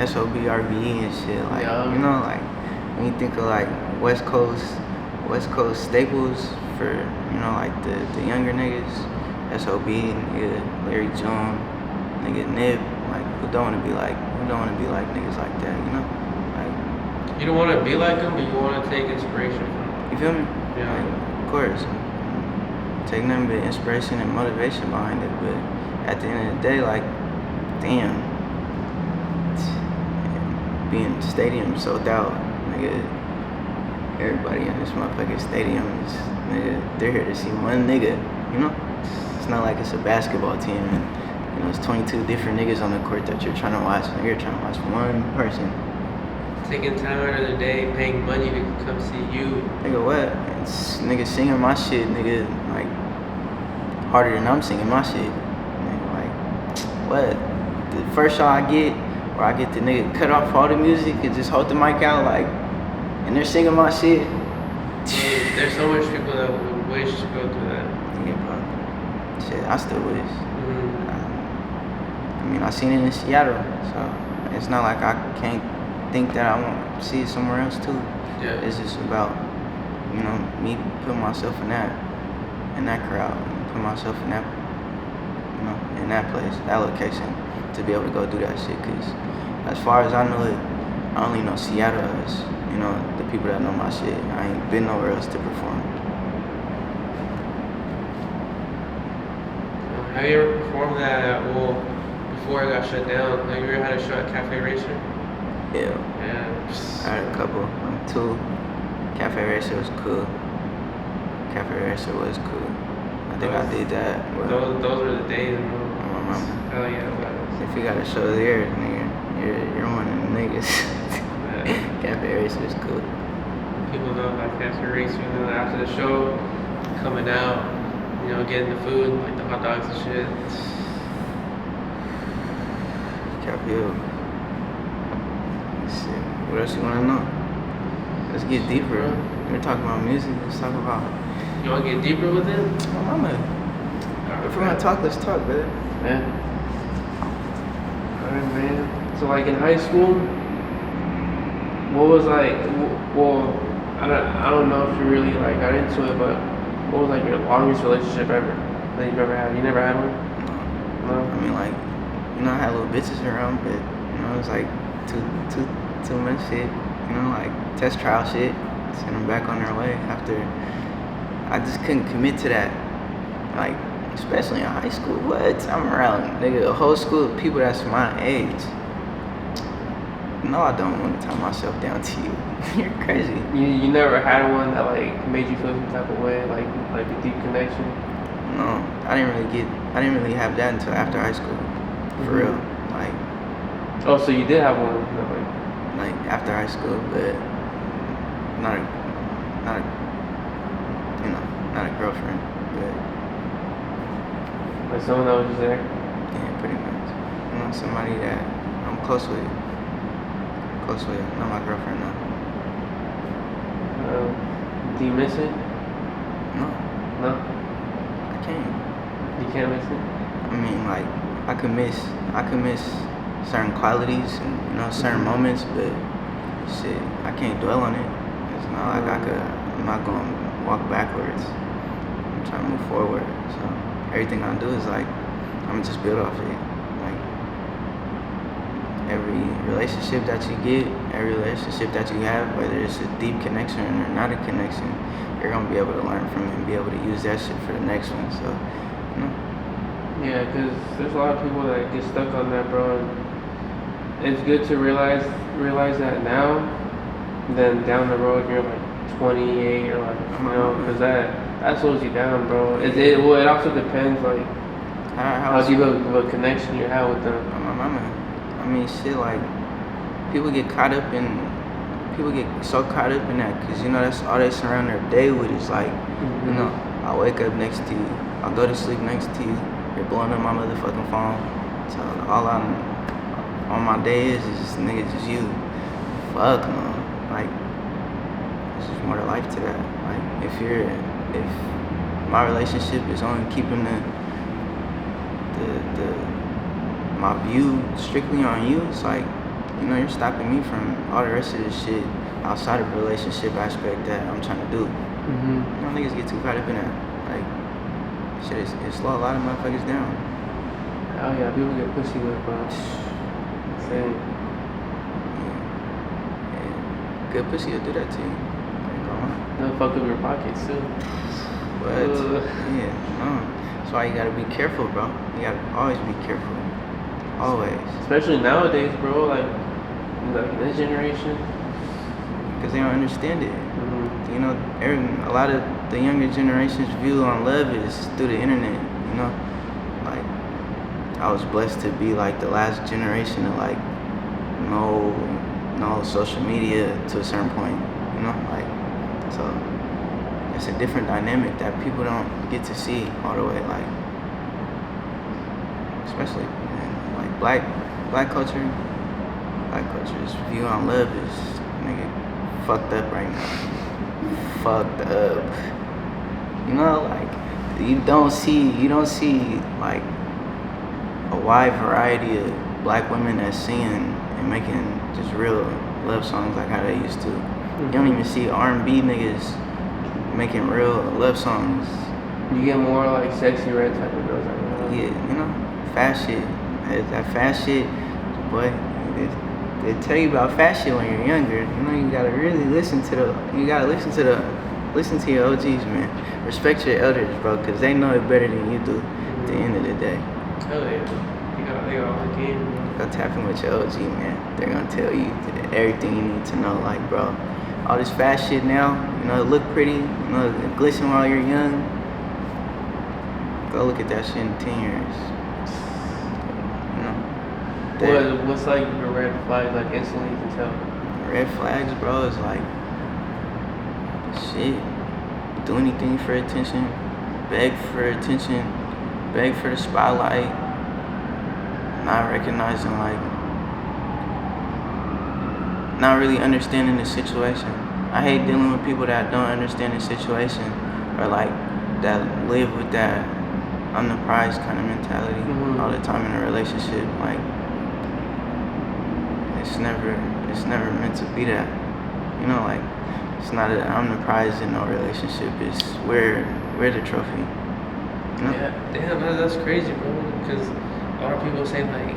SOBRBE and shit, like like when you think of like West Coast staples for like the younger niggas, SOB, nigga, Larry June, nigga Nip, like who don't want to be like niggas like that, You don't want to be like them, but you want to take inspiration from them. You feel me? Yeah. Like, of course. Take nothing but inspiration and motivation behind it, but at the end of the day, like, damn. Being stadium sold out, nigga. Everybody in this motherfucking stadium is, nigga, they're here to see one nigga, It's not like it's a basketball team and, it's 22 different niggas on the court that you're trying to watch, and you're trying to watch one person. Taking time out of the day, paying money to come see you. Nigga, what? It's nigga singing my shit, nigga, like, harder than I'm singing my shit. Nigga, like, what? The first shot I get, where I get the nigga cut off all the music and just hold the mic out, like, and they're singing my shit. There's so much people that would wish to go through that. Yeah, bro. Shit, I still wish. I mean, I seen it in Seattle, so it's not like I can't think that I want to see it somewhere else too. Yeah. It's just about, me putting myself in that crowd, put myself in that, in that place, that location, to be able to go do that shit. Cause as far as I know it, I only know Seattle as, you know, the people that know my shit. I ain't been nowhere else to perform. Have you ever performed that? Well, before I got shut down, have you ever had a show at Cafe Racer? Yeah. Yeah. I had a couple, 2. Cafe Racer was cool. Cafe Racer was cool. I think I did that. Those were the days, bro. My mama. Hell yeah, man. If you got a show there, nigga, you're one of the niggas. Yeah. Cafe Racer is cool. People know about Cafe Racer, and then after the show, coming out, you know, getting the food, like the hot dogs and shit. Capio. Let's see. What else you wanna know? Let's get deeper. We're talking about music. Let's talk about. You wanna get deeper with it? My mama. If we're gonna talk, let's talk, brother. Yeah. Alright, man. So, like in high school, what was like? Well, I don't know if you really like got into it, but what was like your longest relationship ever that you've ever had? You never had one? No. I mean, like, you know, I had little bitches around, but you know, it was like too much shit. You know, like test trial shit. Send them back on their way after. I just couldn't commit to that. Like, especially in high school. What? I'm around, nigga, a whole school of people that's my age. No, I don't want to tie myself down to you. You're crazy. You never had one that like made you feel some type of way, like a deep connection? No, I didn't really have that until after high school. For real. Like. Oh, so you did have one? Like after high school, but not a you know, not a girlfriend, but like someone that was just there? Yeah, pretty much. You know, somebody that I'm close with. Not my girlfriend now. Do you miss it? No. No? I can't. You can't miss it? I mean, like, I could miss certain qualities and, you know, certain moments, but shit, I can't dwell on it. It's not like I'm not going to walk backwards. I'm trying to move forward. So everything I do is like, I'm just build off it. Like, every relationship that you get, every relationship that you have, whether it's a deep connection or not a connection, you're going to be able to learn from it and be able to use that shit for the next one. So, you know. Yeah, because there's a lot of people that get stuck on that, bro. And it's good to realize that now, then down the road you're like 28 or like, you know, because that slows you down, bro. It also depends like how deep of a connection you have with them. My mama. I mean, shit, like, people get so caught up in that, because, you know, that's all they surround their day with is, like, you know, I wake up next to you, I'll go to sleep next to you, you're blowing up my motherfucking phone, so all on my day is just, nigga, just you. Fuck, no. Like, there's just more to life to that. Like, if my relationship is only keeping my view strictly on you, it's like, you know, you're stopping me from all the rest of this shit outside of the relationship aspect that I'm trying to do. You know, niggas get too caught up in that. Like, shit, it slow a lot of motherfuckers down. Oh yeah, people get pussy with, bro. Insane. Yeah. Good pussy will do that to you. They'll fuck up your pockets too. What? Yeah, no. That's why you gotta be careful, bro. You gotta always be careful. Always. Especially nowadays, bro. Like in this generation. Because they don't understand it. You know, a lot of the younger generation's view on love is through the internet. You know, like, I was blessed to be like the last generation to like no social media to a certain point. You know, like, so it's a different dynamic that people don't get to see all the way. Like, especially like black culture's view on love is, nigga, fucked up right now. Fucked up. You know, like, you don't see like a wide variety of black women that's singing and making just real love songs like how they used to. You don't even see R&B niggas making real love songs. You get more like sexy red type of girls like that. Yeah, you know, fast shit. That fast shit, boy, they tell you about fat shit when you're younger. You know, you gotta really listen to your OGs, man. Respect your elders, bro, because they know it better than you do at the end of the day. Hell yeah. They got all the game, man. Go tap in with your OG, man. They're gonna tell you everything you need to know. Like, bro, all this fat shit now, you know, it look pretty, you know, it glisten while you're young. Go look at that shit in 10 years. You know? What's like your red flag, like instantly you can tell? Red flags, bro, is like, shit, do anything for attention, beg for attention, beg for the spotlight, not recognizing, like, not really understanding the situation. I hate dealing with people that don't understand the situation, or like that live with that I'm the prize kind of mentality all the time in a relationship. Like, it's never meant to be that. You know, like, it's not a I'm the prize in no relationship. It's we're the trophy. You know? Yeah, damn, that's crazy, bro. Because a lot of people say like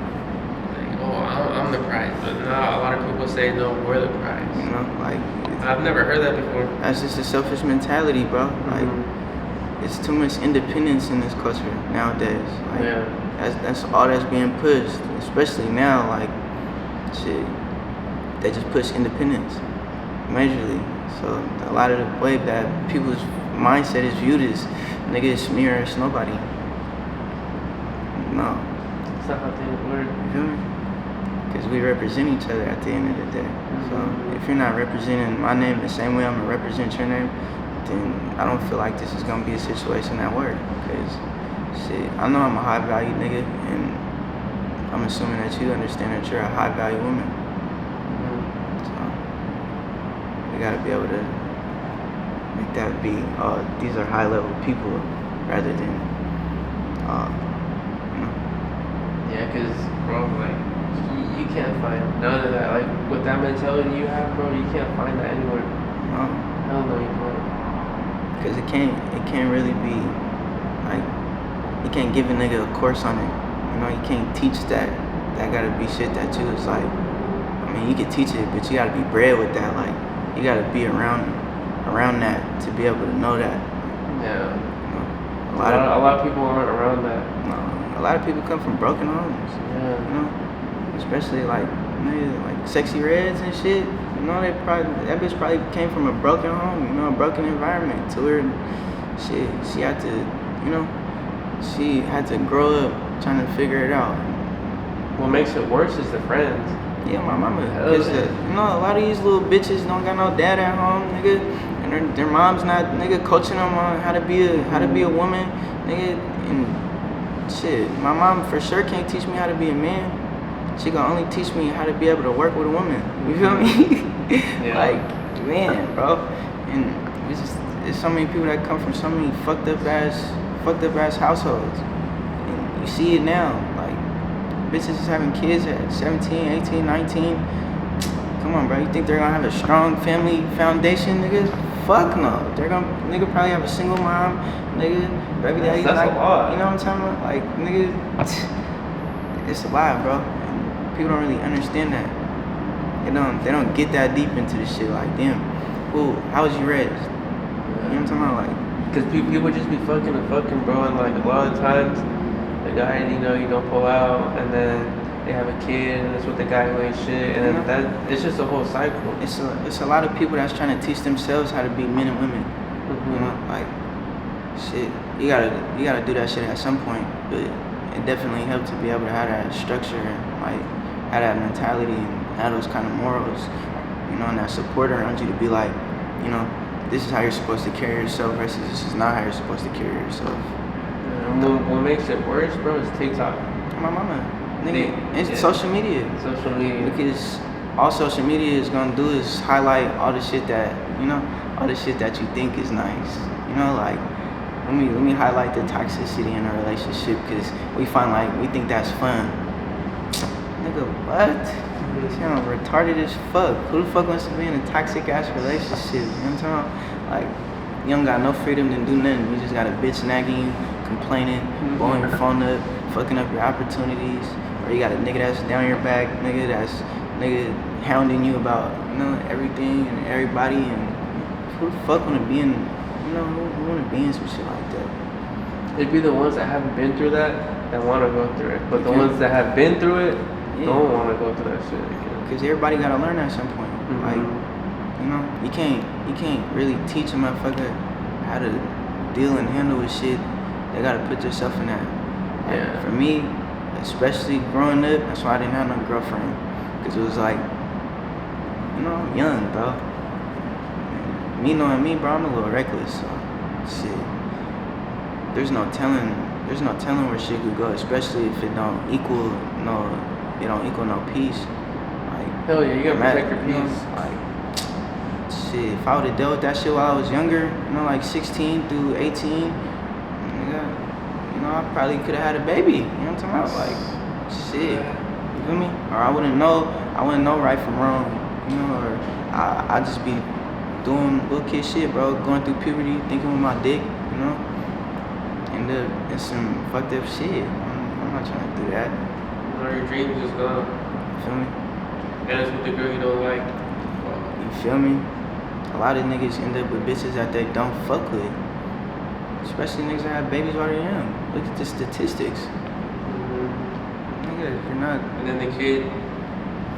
oh, I'm the prize, but now a lot of people say no, we're the prize. You know, like, I've never heard that before. That's just a selfish mentality, bro. Like, it's too much independence in this culture nowadays. Like, that's all that's being pushed, especially now. Like, shit, they just push independence majorly. So a lot of the way that people's mindset is viewed is, nigga, it's me or it's nobody. No. That's not how things work. You feel me? Because we represent each other at the end of the day. So if you're not representing my name the same way I'm gonna represent your name, then I don't feel like this is gonna be a situation at work. Because shit, I know I'm a high value nigga, and I'm assuming that you understand that you're a high value woman. So we gotta be able to make that be, these are high level people, rather than, you know. Yeah, because bro, like, you can't find none of that. Like, with that mentality you have, bro, you can't find that anywhere. No. Hell no, you can't. Because it can't really be, like, you can't give a nigga a course on it. You know, you can't teach that. That gotta be shit that you is like, I mean, you can teach it, but you gotta be bred with that. Like, you gotta be around that to be able to know that. Yeah. You know, A lot of people aren't around that. No, a lot of people come from broken homes. Yeah. You know, especially like, nigga, like Sexy Reds and shit. You know, that bitch probably came from a broken home. You know, a broken environment. To where, shit, she had to, you know, she had to grow up trying to figure it out. What makes it worse is the friends. Yeah, my mama. Cause you know, a lot of these little bitches don't got no dad at home, nigga, and their mom's not, nigga, coaching them on how to be a woman, nigga, and shit. My mom for sure can't teach me how to be a man. She can only teach me how to be able to work with a woman. You feel me? Yeah. Like, man, bro, and it's so many people that come from so many fucked up ass households, and you see it now. Like, bitches is having kids at 17, 18, 19. Come on, bro. You think they're gonna have a strong family foundation, nigga? Fuck no. Nigga probably have a single mom, nigga. Baby daddy, That's like, a lot. you know what I'm talking about? Like, nigga, it's a lot, bro. And people don't really understand that. They don't get that deep into this shit. Like, damn, how was you raised? You know what I'm talking about? Like, because people just be fucking, bro, and like a lot of times the guy, you know, pull out, and then they have a kid, and it's with the guy who ain't shit, and then it's just a whole cycle. It's a lot of people that's trying to teach themselves how to be men and women. You know, like, shit, you gotta do that shit at some point, but it definitely helps to be able to have that structure, and like have that mentality and have those kind of morals, you know, and that support around you to be like, you know, this is how you're supposed to carry yourself versus this is not how you're supposed to carry yourself. What makes it worse, bro, is TikTok. My mama, nigga, it's social media. Social media. Because all social media is gonna do is highlight all the shit that, you know, all the shit that you think is nice. You know, like, let me highlight the toxicity in a relationship because we think that's fun. Nigga, what? You sound retarded as fuck. Who the fuck wants to be in a toxic ass relationship? You know what I'm talking about? Like, you don't got no freedom to do nothing. You just got a bitch nagging you, complaining, blowing your phone up, fucking up your opportunities. Or you got a nigga that's down your back, nigga that's nigga hounding you about, everything and everybody, and who the fuck wanna be in, who wanna be in some shit like that? It'd be the ones that haven't been through that wanna go through it. But the ones that have been through it don't wanna go through that shit again. Because everybody gotta learn at some point. Mm-hmm. Like, you can't really teach a motherfucker how to deal and handle with shit. They gotta put yourself in that. Like, for me, especially growing up, that's why I didn't have no girlfriend. Because it was like, I'm young, bro. And me knowing me, bro, I'm a little reckless. So, shit. There's no telling where shit could go, especially if it don't equal no peace. Like, hell yeah, you gotta protect your peace. Like, shit, if I would've dealt with that shit while I was younger, like 16 through 18, I probably could've had a baby. You know what I'm talking about? Like, shit, you feel me? Or I wouldn't know right from wrong, or I'd just be doing little kid shit, bro, going through puberty, thinking with my dick, end up in some fucked up shit. I'm not trying to do that. Or your dreams just gone. You feel me? And it's with the girl you don't like. You feel me? A lot of niggas end up with bitches that they don't fuck with. Especially niggas that have babies while they're young. Look at the statistics. Mm-hmm. Nigga, you're not. And then the kid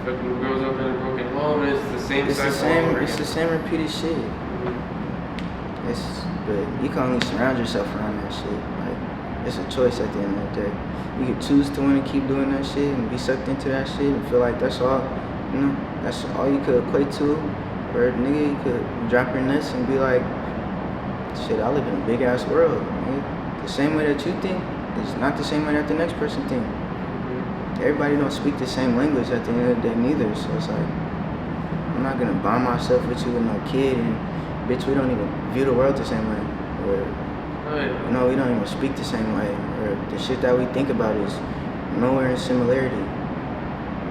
fucking grows up in a broken home, and it's the same cycle. It's the same repeated shit. Mm-hmm. But you can only surround yourself around that shit. Like, it's a choice at the end of the day. You can choose to want to keep doing that shit and be sucked into that shit and feel like that's all, that's all you could equate to. Or nigga, you could drop your nuts and be like, shit, I live in a big ass world. Nigga. The same way that you think is not the same way that the next person think. Mm-hmm. Everybody don't speak the same language at the end of the day neither. So it's like, I'm not gonna bond myself with you with no kid and bitch, we don't even view the world the same way. Or, we don't even speak the same way. Or the shit that we think about is nowhere in similarity.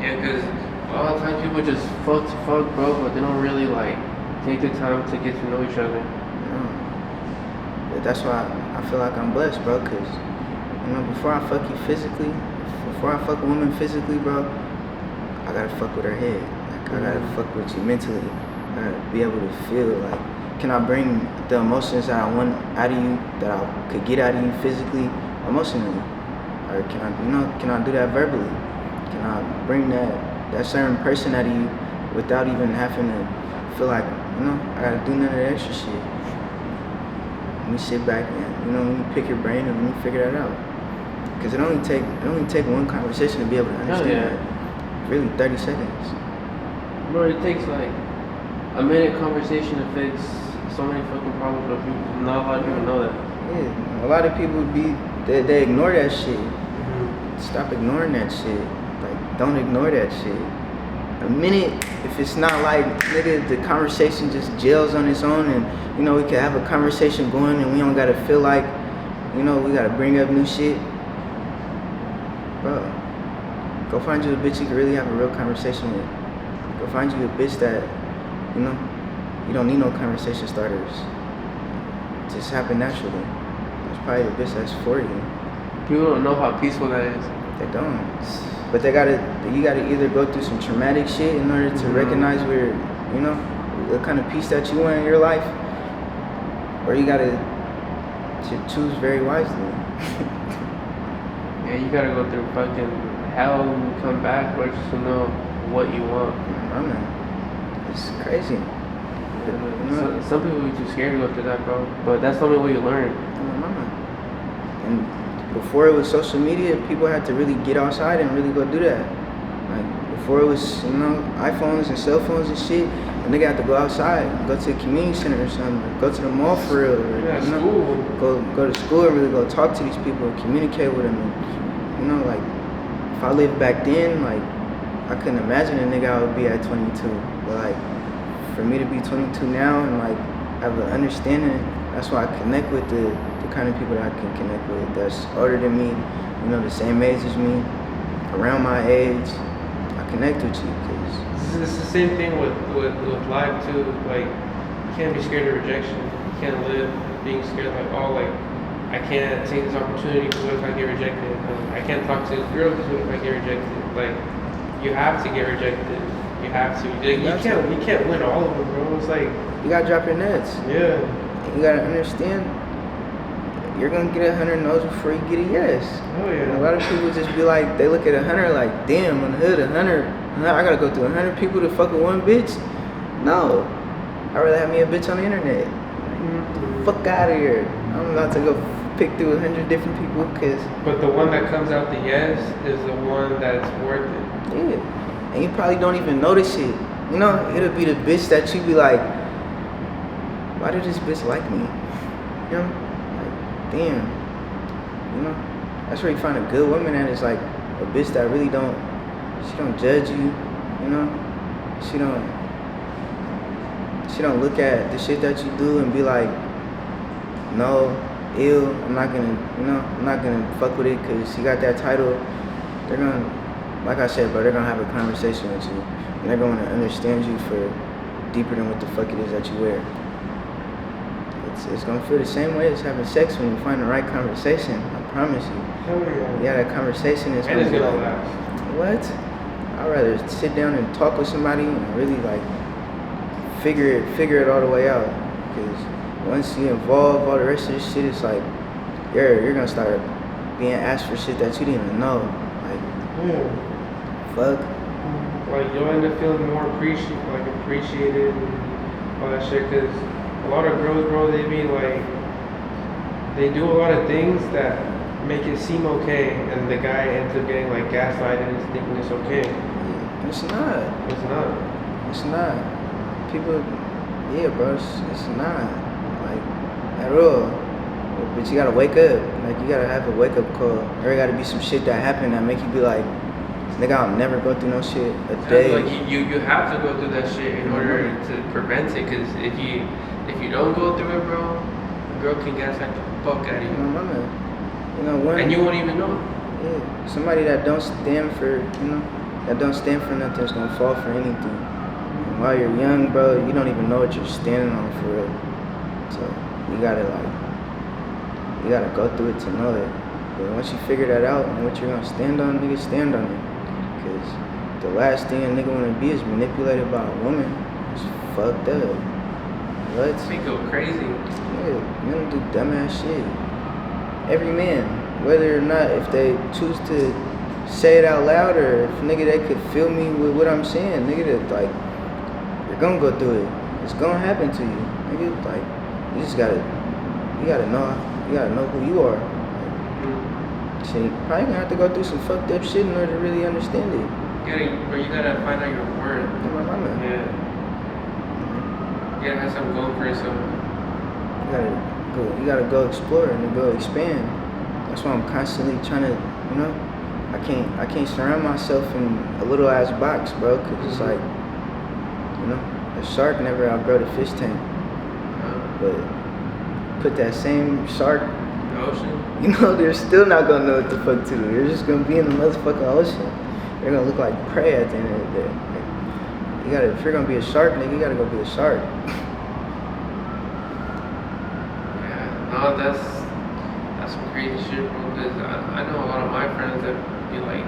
Yeah, because a lot of times people just fuck, bro, but they don't really, take the time to get to know each other. But that's why I feel like I'm blessed, bro, because, before I fuck you physically, before I fuck a woman physically, bro, I gotta fuck with her head. Like, I gotta fuck with you mentally. I gotta be able to feel, like, can I bring the emotions that I want out of you, that I could get out of you physically, emotionally? Or can I do that verbally? Can I bring that certain person out of you without even having to feel like, I gotta do none of that extra shit? Let me sit back and, let me pick your brain and let me figure that out. Because it only take one conversation to be able to understand that. Really, 30 seconds. Bro, it takes a minute conversation to fix so many fucking problems, but not a lot of people know that. Yeah, a lot of people they ignore that shit. Mm-hmm. Stop ignoring that shit. Like, don't ignore that shit. A minute, if it's not nigga, the conversation just gels on its own, and we can have a conversation going, and we don't gotta feel like, we gotta bring up new shit. Bro, go find you a bitch you can really have a real conversation with. Go find you a bitch that, you don't need no conversation starters. It just happen naturally. That's probably the bitch that's for you. People don't know how peaceful that is. They don't. But you gotta either go through some traumatic shit in order to recognize where, the kind of peace that you want in your life, or you gotta choose very wisely. Yeah, you gotta go through fucking hell and come back just to know what you want. It's crazy. Some people be too scared to go through that, bro. But that's the only way you learn. And before it was social media, people had to really get outside and really go do that. Like, before it was, iPhones and cell phones and shit, a nigga had to go outside, go to a community center or something, or go to the mall for real, or, school. Go to school and really go talk to these people, communicate with them. And, if I lived back then, I couldn't imagine a nigga I would be at 22. But for me to be 22 now and have an understanding, that's why I connect with the kind of people that I can connect with that's older than me, the same age as me, around my age. I connect with you because it's the same thing with life too. You can't be scared of rejection. You can't live being scared I can't take this opportunity because what if I get rejected? I can't talk to this girl because what if I get rejected? You have to get rejected. you have to. You can't win all of them, bro. It's like you gotta drop your nuts. Yeah. You gotta understand. You're gonna get 100 no's before you get a yes. Oh yeah. And a lot of people just be like, they look at 100 like, damn, on the hood, 100. I gotta go through 100 people to fuck with one bitch. No, I'd rather have me a bitch on the internet. Like, fuck out of here. I'm about to go pick through 100 different people, cause. But the one that comes out the yes is the one that's worth it. Yeah, and you probably don't even notice it. You know, it'll be the bitch that you be like, why did this bitch like me? You know. Damn, you know, that's where you find a good woman at, is like a bitch that really don't judge you, you know, she don't look at the shit that you do and be like, no, ew, I'm not gonna fuck with it because you got that title. They're gonna, like I said, bro, they're gonna have a conversation with you, and they're gonna understand you for deeper than what the fuck it is that you wear. It's gonna feel the same way as having sex when you find the right conversation. I promise you. Oh yeah. Yeah, that conversation is and it's gonna like, last. what? I'd rather sit down and talk with somebody and really like figure it all the way out. Because once you involve all the rest of this shit, it's like you're gonna start being asked for shit that you didn't even know. Like, fuck. Like you'll end up feeling more appreciated and all that shit. Cause a lot of girls, bro, they be like, they do a lot of things that make it seem okay, and the guy ends up getting like gaslighted and thinking it's okay. It's not. It's not. It's not. People, yeah, bro, it's not. Like, at all. But you gotta wake up. Like, you gotta have a wake up call. There gotta be some shit that happen that make you be like, nigga, I'll never go through no shit a day. Like you have to go through that shit in order to prevent it. Cause if you don't go through it, bro, a girl can gaslight the fuck out of you. You know, one, and you won't even know. Yeah, somebody that don't stand for nothing is gonna fall for anything. And while you're young, bro, you don't even know what you're standing on for real. So you gotta go through it to know it. But once you figure that out and what you're gonna stand on, nigga, stand on it. Cause the last thing a nigga wanna be is manipulated by a woman. It's fucked up. What? They go crazy. Yeah, men do dumbass shit. Every man, whether or not if they choose to say it out loud or if nigga they could feel me with what I'm saying, nigga, that like you're gonna go through it. It's gonna happen to you, nigga. Like you gotta know who you are. Like, shit, you probably gonna have to go through some fucked up shit in order to really understand it. You gotta find out your worth. Yeah. You gotta have something going for yourself. You gotta go explore and go expand. That's why I'm constantly trying to, you know, I can't surround myself in a little ass box, bro, cause it's like, you know, a shark never outgrow the fish tank. But put that same shark in the ocean, you know, they're still not gonna know what the fuck to do. They're just gonna be in the motherfucking ocean. They're gonna look like prey at the end of the day. Like, if you're gonna be a shark, nigga, you gotta go be a shark. No, that's some crazy shit, bro. Because I know a lot of my friends that be like,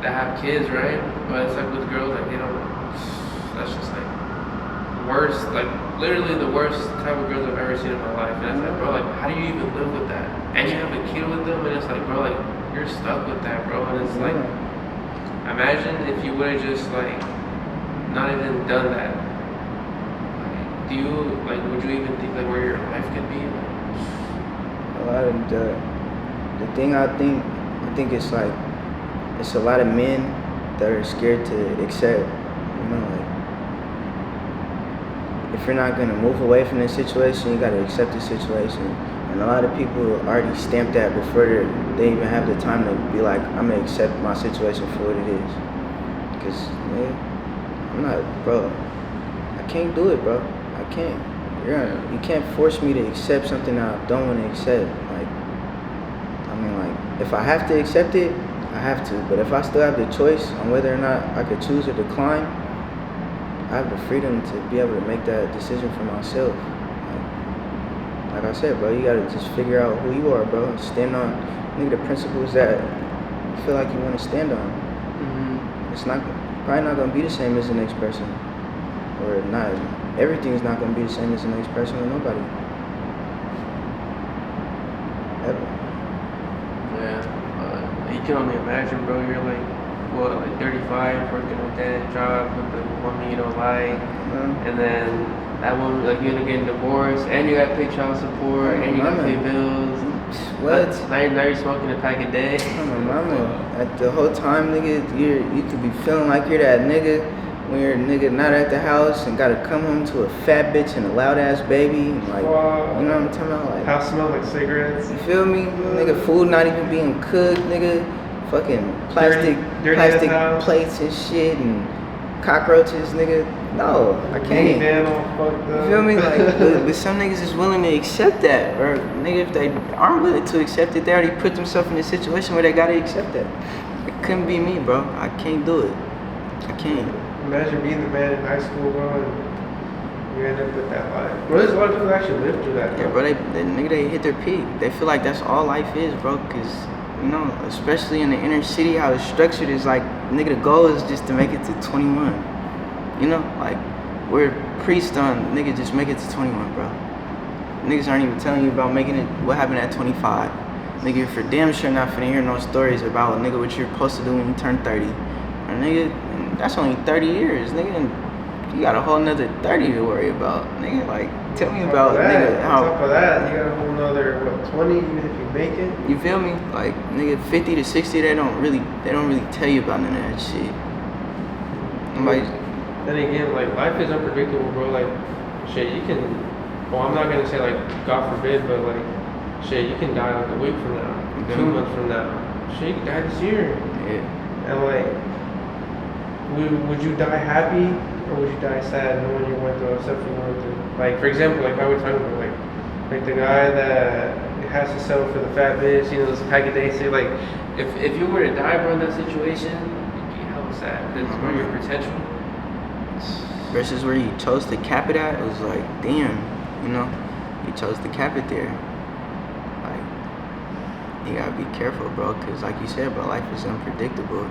that have kids, right? But it's like with girls, like they don't. That's just like worst, like literally the worst type of girls I've ever seen in my life. And it's like, bro, like how do you even live with that? And you have a kid with them, and it's like, bro, like you're stuck with that, bro. And it's like, imagine if you would have just like not even done that. Would you even think like where your life could be? A lot of the thing I think it's like, it's a lot of men that are scared to accept, you know, like, if you're not gonna move away from this situation, you gotta accept the situation. And a lot of people already stamped that before they even have the time to be like, I'm gonna accept my situation for what it is. Cause, man, I'm not, bro, I can't do it, bro. I can't. You can't force me to accept something that I don't want to accept. Like, I mean, like, if I have to accept it, I have to. But if I still have the choice on whether or not I could choose or decline, I have the freedom to be able to make that decision for myself. Like I said, bro, you gotta just figure out who you are, bro, and stand on, nigga, the principles that you feel like you want to stand on. Mm-hmm. It's not, probably not gonna be the same as the next person, or not. Everything's not gonna be the same as the next person or nobody. Ever. Yeah, you can only imagine, bro. You're like, what, like 35, working a dead job with the woman you don't like, and then that woman, like, you end up getting divorced, and you gotta pay child support, and you gotta pay bills. What? Now you're smoking a pack a day. Mama, at the whole time, nigga, you could be feeling like you're that nigga when you're a nigga not at the house and gotta come home to a fat bitch and a loud ass baby. And like, wow. You know what I'm talking about? Like, house smell like cigarettes. You feel me? Nigga, food not even being cooked, nigga. Fucking plastic plates and shit and cockroaches, nigga. No, I can't. You feel me? Like, but some niggas is willing to accept that, or nigga, if they aren't willing to accept it, they already put themselves in a situation where they gotta accept that. It couldn't be me, bro. I can't do it. I can't. Imagine being the man in high school, bro, and you end up with that life. Bro, there's a lot of people that actually live through that. Yeah, bro. They hit their peak. They feel like that's all life is, bro. Cause you know, especially in the inner city, how it's structured is like, nigga, the goal is just to make it to 21. You know, like, we're preached on, nigga, just make it to 21, bro. Niggas aren't even telling you about making it, what happened at 25. Nigga, you're for damn sure not finna hear no stories about, nigga, what you're supposed to do when you turn 30. Or nigga, that's only 30 years, nigga, and you got a whole nother 30 to worry about. Nigga, like, tell me about, nigga, how... On top of that, you got a whole nother, what, 20, even if you make it? You feel me? Like, nigga, 50 to 60, they don't really tell you about none of that shit. Like, then again, like, life is unpredictable, bro. Like, shit, you can, well, I'm not gonna say, like, God forbid, but, like, shit, you can die, like, a week from now, 2 months from now. Shit, you can die this year. Yeah. And, like, would you die happy, or would you die sad knowing you went through stuff you went through? Like, for example, like, how we're talking about, like the guy that has to settle for the fat bitch, you know, this pack a day, say, like, if you were to die, bro, in that situation, you'd be hella sad, because it's where your potential. Versus where you chose to cap it at, it was like, damn, you know, you chose to cap it there. Like, you gotta be careful, bro, because like you said, bro, life is unpredictable.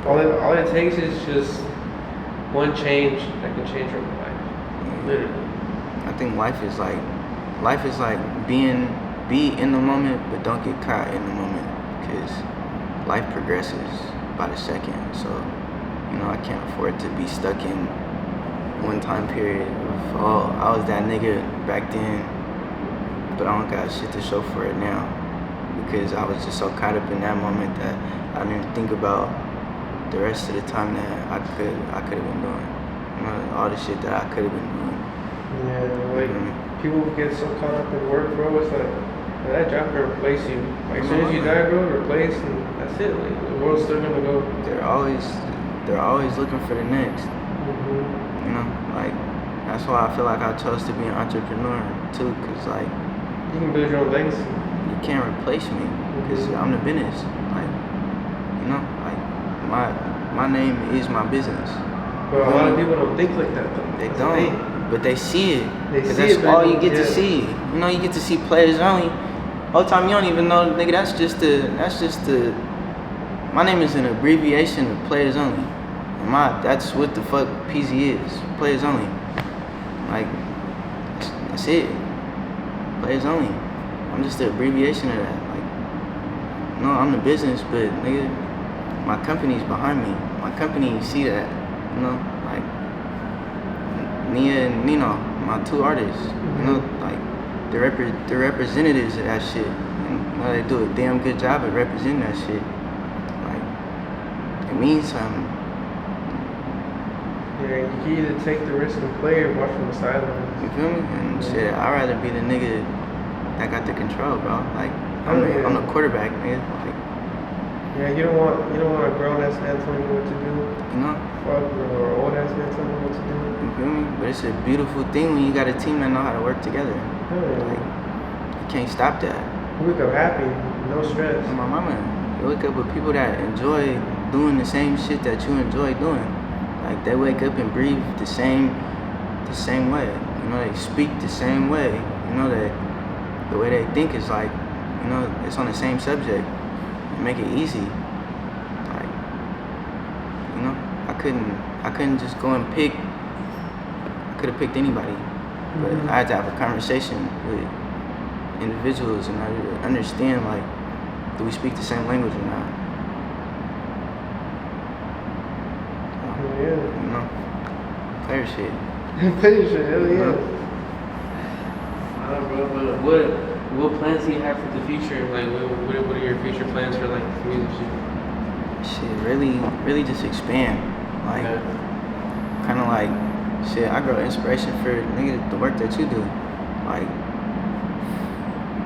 Like, all it takes is just one change that can change your life. Yeah. Literally. I think life is like be in the moment, but don't get caught in the moment, because life progresses by the second. So, you know, I can't afford to be stuck in one time period of, oh, I was that nigga back then, but I don't got shit to show for it now, because I was just so caught up in that moment that I didn't think about the rest of the time that I could have been doing. You know, all the shit that I could have been doing. Yeah, like, people get so caught up in work, bro. It's like, that job can replace you. Like, as soon as you die, bro, replace, and that's it. Like, the world's still gonna go. They're always looking for the next. You know, like, that's why I feel like I chose to be an entrepreneur too, cause like, you can build your own legacy. You can't replace me, cause I'm the business. Like, you know, like, my name is my business. But a lot of people don't think like that though. They don't, but they see it. Cause that's all you get to see. You know, you get to see Playaz only. All the time you don't even know, nigga. That's just the. My name is an abbreviation of Playaz only. That's what the fuck PZ is. Playaz only. Like, that's it. Playaz only. I'm just the abbreviation of that. Like, no, I'm the business, but nigga, my company's behind me. My company see that. You know, like Nia and Nino, my two artists. You know, like they're representatives of that shit. And you know, they do a damn good job at representing that shit. Like, it means something. Yeah, you can either take the risk and play or watch from the sidelines. You feel me? And shit, I'd rather be the nigga that got the control, bro. Like, I'm the quarterback, nigga. Like, yeah, you don't want a grown ass man telling you what to do. You know? Fuck, or an old ass man telling you what to do. You feel me? But it's a beautiful thing when you got a team that know how to work together. Yeah. Like, you can't stop that. You wake up happy, no stress. And my mama, you wake up with people that enjoy doing the same shit that you enjoy doing. Like, they wake up and breathe the same way. You know, they speak the same way. You know, that the way they think is like, you know, it's on the same subject. You make it easy. Like, couldn't just go and pick. I could have picked anybody, but I had to have a conversation with individuals in order to understand, like, do we speak the same language or not? Yeah. You know, player shit. Player shit, hell yeah. No. Bro, what plans do you have for the future? Like, what are your future plans for like the music shit? Shit, really just expand. Like, kind of like, shit, I grow inspiration for nigga the work that you do. Like,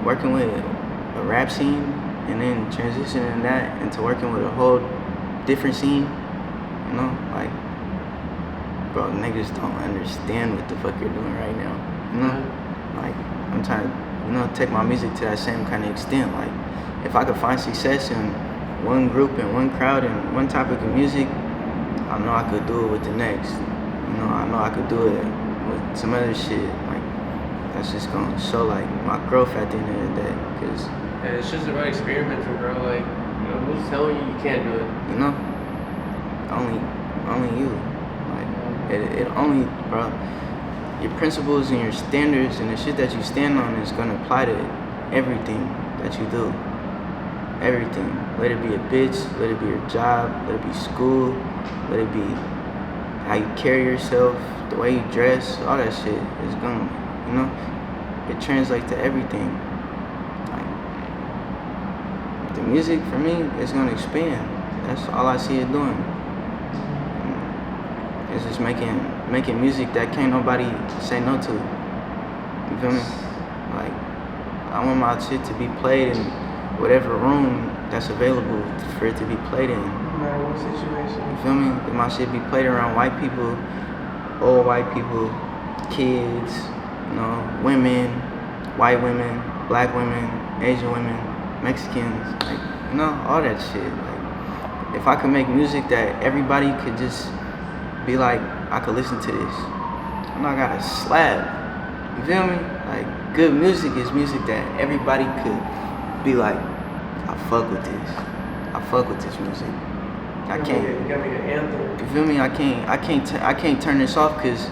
working with a rap scene and then transitioning that into working with a whole different scene. You know, like, bro, niggas don't understand what the fuck you're doing right now. You know, like, I'm trying to, you know, take my music to that same kind of extent. Like, if I could find success in one group and one crowd and one topic of music, I know I could do it with the next. You know, I know I could do it with some other shit. Like, that's just gonna show like my growth at the end of the day. Cause yeah, it's just about experimenting, bro. Like, you know, who's telling you you can't do it? you know, only you. Like, it only, bro. Your principles and your standards and the shit that you stand on is gonna apply to everything that you do. Everything. Let it be a bitch, let it be your job, let it be school, let it be how you carry yourself, the way you dress, all that shit is gonna, you know, it translates to everything. Like, the music for me is gonna expand. That's all I see it doing. It's just making music that can't nobody say no to. You feel me? Like, I want my shit to be played in whatever room that's available for it to be played in. No matter what situation. You feel me? That my shit be played around white people, old white people, kids, you know, women, white women, black women, Asian women, Mexicans, like, you know, all that shit. Like, if I could make music that everybody could just be like, I could listen to this. I'm not gotta slap. You feel me? Like, good music is music that everybody could be like, I fuck with this. I fuck with this music. I can't. You gotta make an anthem. You feel me? I can't turn this off because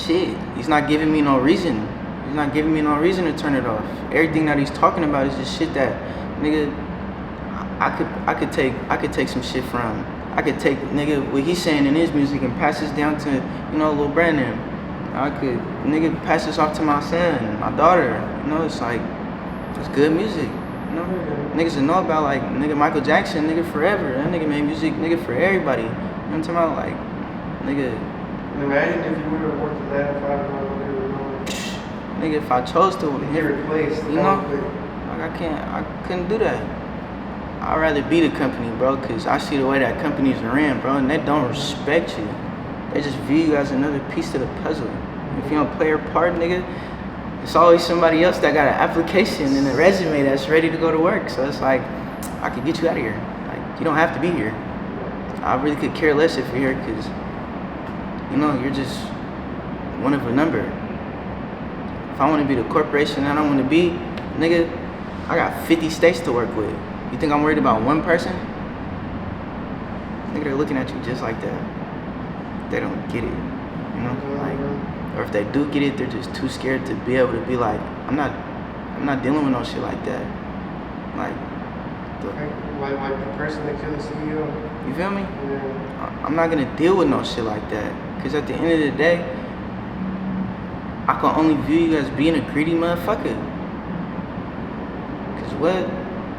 shit, he's not giving me no reason. He's not giving me no reason to turn it off. Everything that he's talking about is just shit that, nigga, I could take some shit from. I could take, nigga, what he's saying in his music and pass this down to, you know, Lil Brandon. I could, nigga, pass this off to my son, my daughter. You know, it's like, it's good music. You know, niggas to know about, like, nigga, Michael Jackson, nigga, forever. That nigga made music, nigga, for everybody. You know what I'm talking about? Like, nigga. Imagine if you would have worked the 9 to 5 Nigga, if I chose to, get replaced, you know, like, I couldn't do that. I'd rather be the company, bro, because I see the way that companies are ran, bro, and they don't respect you. They just view you as another piece to the puzzle. If you don't play your part, nigga, it's always somebody else that got an application and a resume that's ready to go to work. So it's like, I could get you out of here. Like, you don't have to be here. I really could care less if you're here because, you know, you're just one of a number. If I want to be the corporation that I want to be, nigga, I got 50 states to work with. You think I'm worried about one person? Nigga, they're looking at you just like that. They don't get it, you know? Like, or if they do get it, they're just too scared to be able to be like, I'm not dealing with no shit like that. Like the person that killed the CEO. You feel me? Yeah. I'm not gonna deal with no shit like that. Cause at the end of the day, I can only view you as being a greedy motherfucker. Cause what?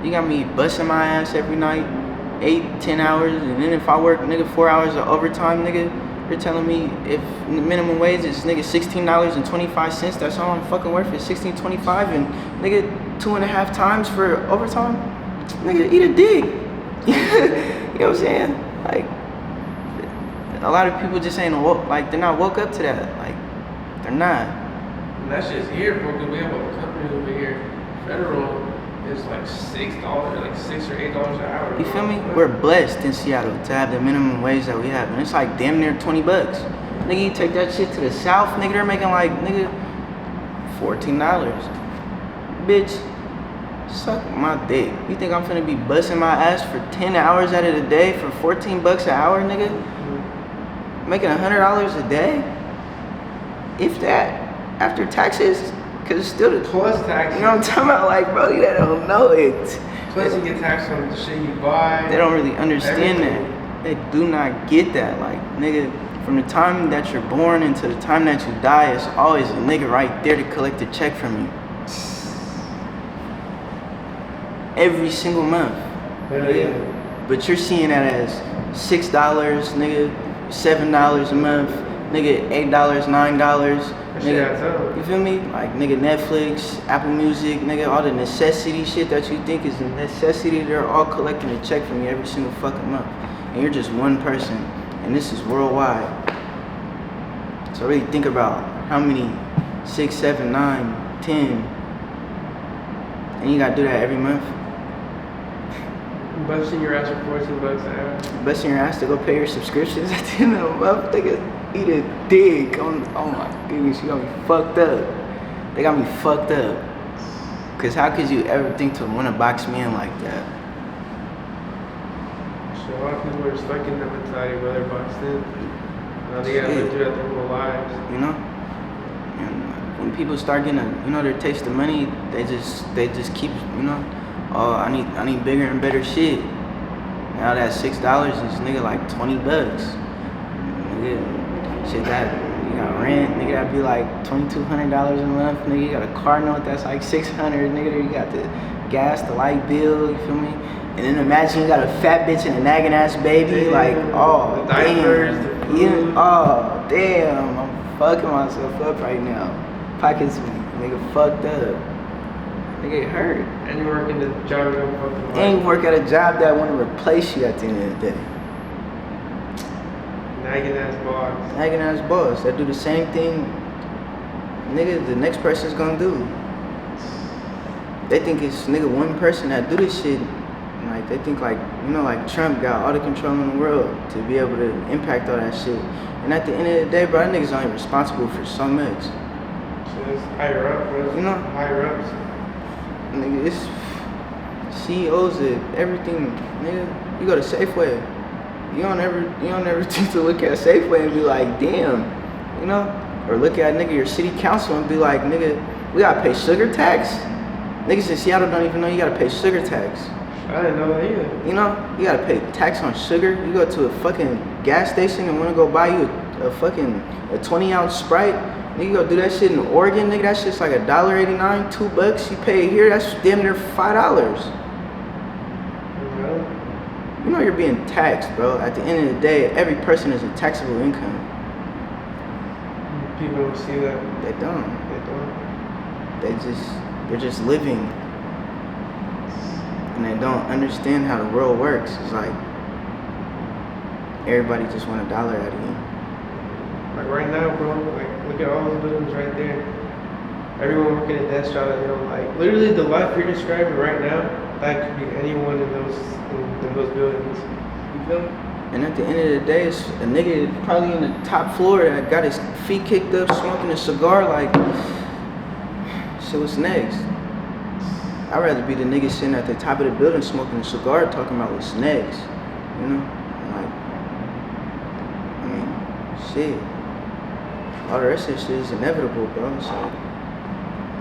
You got me busting my ass every night, 8-10 hours, and then if I work, nigga, 4 hours of overtime, nigga, you're telling me if the minimum wage is, nigga, $16.25, that's all I'm fucking worth is $16.25, and nigga, 2.5 times for overtime, nigga, eat a dick. You know what I'm saying? Like, a lot of people just ain't woke, like, they're not woke up to that. Like, they're not. And that's just here, bro, because we have a company over here, federal. It's like $6, like $6 or $8 an hour. You feel me? We're blessed in Seattle to have the minimum wage that we have, and it's like damn near $20. Nigga, you take that shit to the south, nigga, they're making like, nigga, $14. Bitch, suck my dick. You think I'm finna be busting my ass for 10 hours out of the day for $14 an hour, nigga? making $100 a day, if that, after taxes, because it's still the Plus taxes. You know what I'm talking about? Like, bro, they don't know it. Plus you get taxed on the shit you buy. They don't really understand everything. that. They do not get that. Like, nigga, from the time that you're born until the time that you die, it's always a nigga right there to collect a check from you. Every single month. Yeah. But you're seeing that as $6, nigga, $7 a month, nigga, $8, $9, nigga. You feel me? Like, nigga, Netflix, Apple Music, nigga, all the necessity shit that you think is a necessity, they're all collecting a check from you every single fucking month. And you're just one person, and this is worldwide. So really think about how many 6, 7, 9, 10, and you gotta do that every month. Busting your ass for $14 an hour. Busting your ass to go pay your subscriptions at the end of the month. They could eat a dick. Oh my goodness, you got me fucked up. They got me fucked up. Cause how could you ever think to want to box me in like that? So a lot of people are stuck in that mentality where they're boxed in. Now they gotta live through that their whole lives. You know? And when people start getting their taste of money, they just keep, oh, I need bigger and better shit. Now that $6 is nigga like $20. Nigga, shit that you got rent, nigga that'd be like $2,200 a month, nigga. You got a car note that's like $600, nigga. You got the gas, the light bill, you feel me? And then imagine you got a fat bitch and a nagging ass baby, damn. like, oh, the diapers, the food. Yeah, oh, damn, I'm fucking myself up right now. Pockets me, nigga, fucked up. Nigga, it hurt. And you work in the job you don't fucking like. And you work at a job that want to replace you at the end of the day. Nagging ass boss. Nagging ass boss that do the same thing, nigga, the next person's gonna do. They think it's nigga one person that do this shit. Like they think like Trump got all the control in the world to be able to impact all that shit. And at the end of the day, bro, that nigga's only responsible for so much. So it's higher up, bro. Higher ups. Nigga, it's CEOs of everything, nigga. You go to Safeway. You don't ever think to look at Safeway and be like, damn, or look at nigga your city council and be like, nigga, we gotta pay sugar tax. Niggas in Seattle don't even know you gotta pay sugar tax. I didn't know that either. You gotta pay tax on sugar. You go to a fucking gas station and wanna go buy you a 20-ounce Sprite. Nigga, you go do that shit in Oregon, nigga, that shit's like $1.89, $2. You pay here, that's damn near $5. You know you're being taxed, bro. At the end of the day, every person is a taxable income. People don't see that. They don't. They're just living. And they don't understand how the world works. It's like everybody just want $1 out of you. Like right now, bro, like look at all those buildings right there. Everyone working a desk job that they don't like. Literally the life you're describing right now, that could be anyone in those buildings. You feel me? And at the end of the day, it's a nigga probably in the top floor that got his feet kicked up, smoking a cigar, like, so what's next? I'd rather be the nigga sitting at the top of the building smoking a cigar talking about what's next, Like, I mean, shit. All the rest of this shit is inevitable, bro. So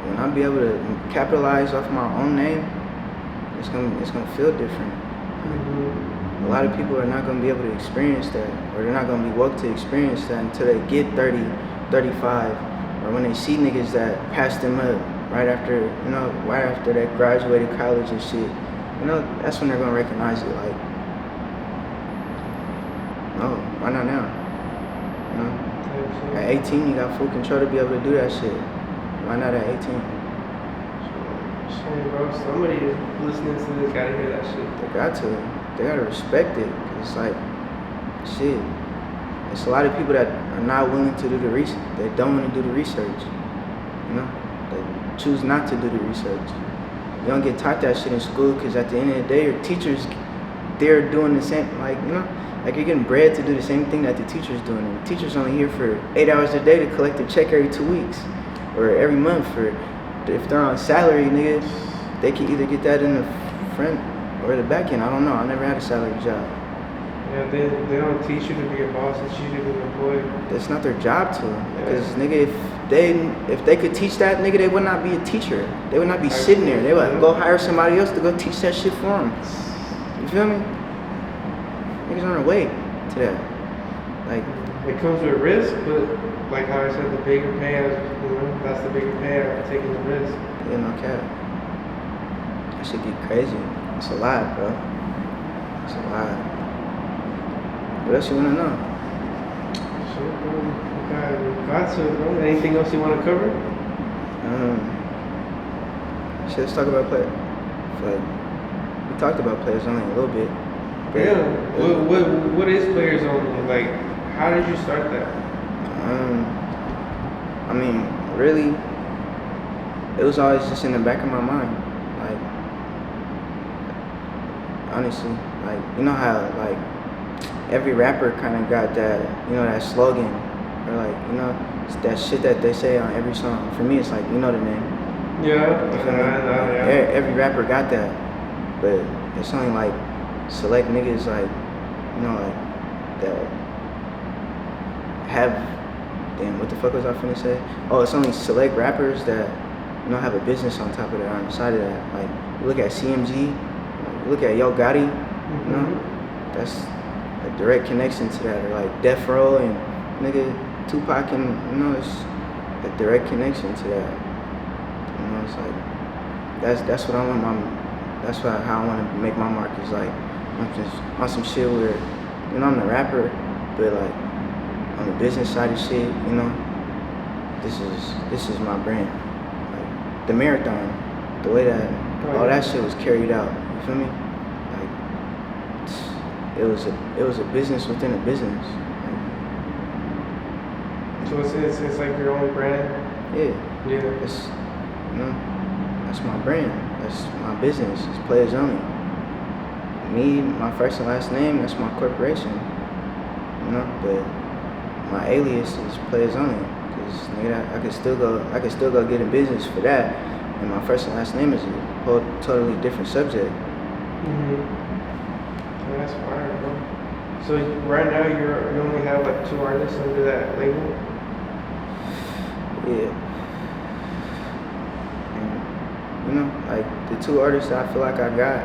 when I be able to capitalize off my own name, it's gonna feel different. A lot of people are not gonna be able to experience that, or they're not gonna be woke to experience that until they get 30, 35, or when they see niggas that pass them up right after they graduated college and shit. That's when they're gonna recognize it. Like, no, why not now? At 18, you got full control to be able to do that shit. Why not at 18? Shit, bro, somebody listening to this gotta hear that shit. They gotta respect it. 'Cause it's like, shit. It's a lot of people that are not willing to do the research. They don't want to do the research. They choose not to do the research. You don't get taught that shit in school because at the end of the day, your teachers, they're doing the same, like you're getting bred to do the same thing that the teacher's doing. And the teacher's only here for 8 hours a day to collect a check every 2 weeks or every month. For if they're on salary, nigga, they can either get that in the front or the back end. I don't know. I never had a salary job. Yeah, they don't teach you to be a boss. They teach you to be an employee. That's not their job to. Because nigga, if they could teach that, nigga, they would not be a teacher. They would not be sitting there. They would go hire somebody else to go teach that shit for them. You feel me? Niggas on their way to that. Like, it comes with risk, but like how I said, the bigger payout, that's the bigger payout, taking the risk. Yeah, no cap. That shit get crazy. It's a lot, bro. It's a lot. What else you wanna know? Shit, bro. Got to, bro. Anything else you want to cover? Shit, let's talk about play. We talked about Playaz only a little bit. Yeah. What is Playaz only? Like, how did you start that? I mean, really, it was always just in the back of my mind. Like, honestly, like, you know how, like, every rapper kind of got that, that slogan, or like, it's that shit that they say on every song. For me, it's like, you know the name. Yeah. Every rapper got that, but it's only like select niggas, like, like that have. Damn, what the fuck was I finna say? Oh, it's only select rappers that, have a business on top of that, on the side of that. Like, you look at CMG, you look at Yo Gotti, that's a direct connection to that. Or like Death Row and nigga Tupac, and it's a direct connection to that. It's like that's what I want how I want to make my mark, is like I'm just on some shit where I'm the rapper, but like on the business side of shit, this is my brand. Like the marathon, the way that all that shit was carried out, you feel me? Like it was a business within a business. So it's like your own brand? Yeah. It's that's my brand. That's my business. It's Playaz only. Me, my first and last name, that's my corporation. But my alias is Playaz only, because nigga, I could still go get in business for that, and my first and last name is a whole totally different subject. Yeah, that's fire, bro. So right now you only have like 2 artists under that label? Yeah. And, like the 2 artists that I feel like I got,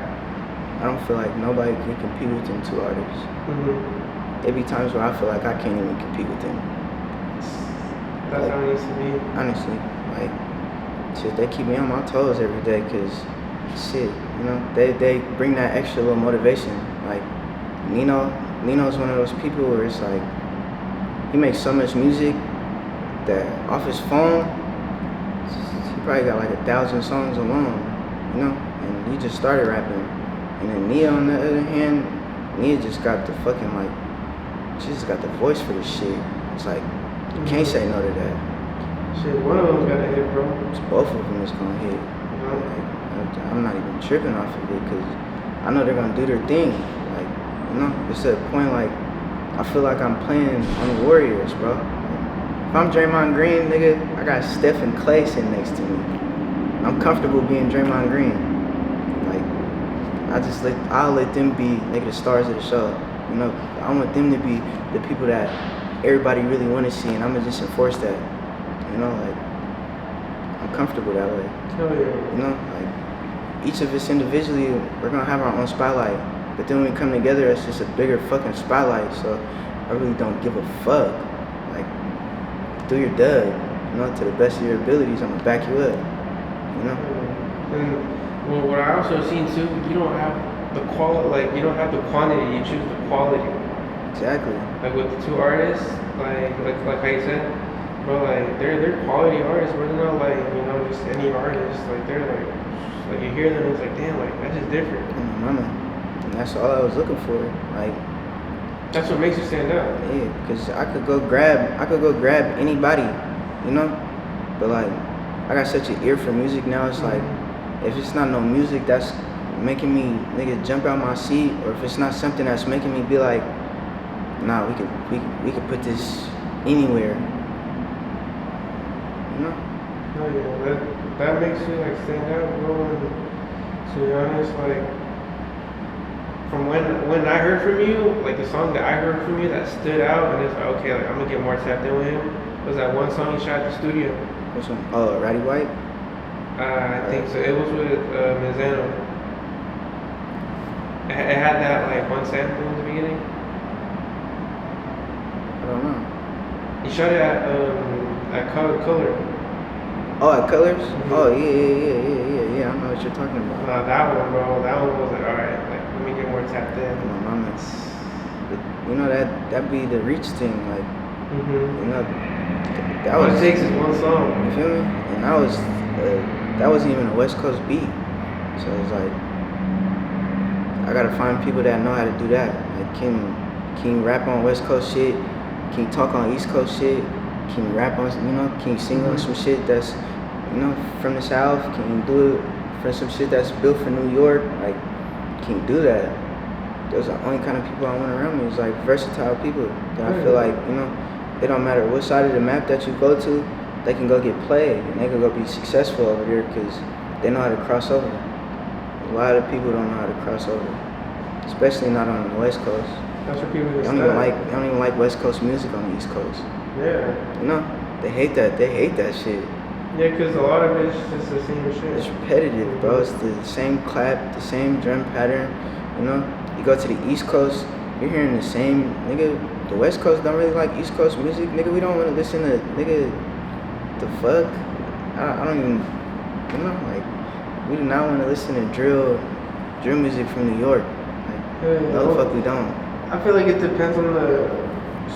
I don't feel like nobody can compete with them 2 artists. There be times where I feel like I can't even compete with them. That's like, how it needs to be. Honestly, like, shit, they keep me on my toes every day, cause shit, they bring that extra little motivation. Like, Nino's one of those people where it's like, he makes so much music that off his phone, he probably got like 1,000 songs alone, and he just started rapping. And then Nia, on the other hand, Nia just got the fucking, like, she just got the voice for this shit. It's like, you can't say no to that. Shit, one of them's gotta hit, bro. It's both of them that's gonna hit. Like, I'm not even tripping off of it, because I know they're gonna do their thing. Like, it's at a point, like, I feel like I'm playing on the Warriors, bro. Like, if I'm Draymond Green, nigga, I got Steph and Clay sitting next to me. I'm comfortable being Draymond Green. Like, I'll let them be, nigga, the stars of the show. I want them to be the people that everybody really want to see, and I'm gonna just enforce that. Like, I'm comfortable that way. Hell yeah. Like, each of us individually, we're gonna have our own spotlight, but then when we come together, it's just a bigger fucking spotlight. So I really don't give a fuck. Like, do your dub, to the best of your abilities. I'm gonna back you up. And well, what I also seen too, you don't have the quality, like you don't have the quantity, you choose the quality. Exactly. Like with the 2 artists, like how you said, bro, like they're quality artists, but they're not like just any artist. Like they're like you hear them, it's like damn, like that's just different. And that's all I was looking for. Like, that's what makes you stand out. Yeah, because I could go grab anybody, but like I got such an ear for music now. It's like, if it's not no music that's making me, nigga, jump out my seat, or if it's not something that's making me be like, nah, we could put this anywhere. Oh yeah, that makes you like stand out, bro. And to be honest, like from when I heard from you, like the song that I heard from you that stood out, and it's like, okay, like I'm gonna get more tapped in with him, was that one song you shot at the studio. Which one? Oh, Ratty White? I think so. It was with Mizano. It had that like one sample in the beginning. I don't know. You shot it at Color. Oh, at Colors? Mhm. Oh, yeah. I know what you're talking about. That one, bro. That one was like, alright, like let me get more tapped in. My mama's, you know, that be the reach thing, like, you know, that All was, it takes is one song. you feel me? And that wasn't even a West Coast beat. So it's like, I gotta find people that know how to do that. Like, can you rap on West Coast shit? Can you talk on East Coast shit? Can you rap on, you know, can you sing on some shit that's, you know, from the South? Can you do it for some shit that's built for New York? Like, can you do that? Those are the only kind of people I want around me. Is like versatile people that I feel like, you know, it don't matter what side of the map that you go to, they can go get played and they can go be successful over there because they know how to cross over. A lot of people don't know how to cross over, especially not on the West Coast. That's what people They don't even like West Coast music on the East Coast. Yeah. You know, they hate that. They hate that shit. Yeah, because a lot of it's just the same shit. It's repetitive, bro. It's the same clap, the same drum pattern. You know, you go to the East Coast, you're hearing the same, nigga. The West Coast don't really like East Coast music, nigga. We don't want to listen to, nigga, the fuck. I don't even, you know, like, we do not want to listen to drill music from New York. Like, no, fuck, we don't. I feel like it depends on the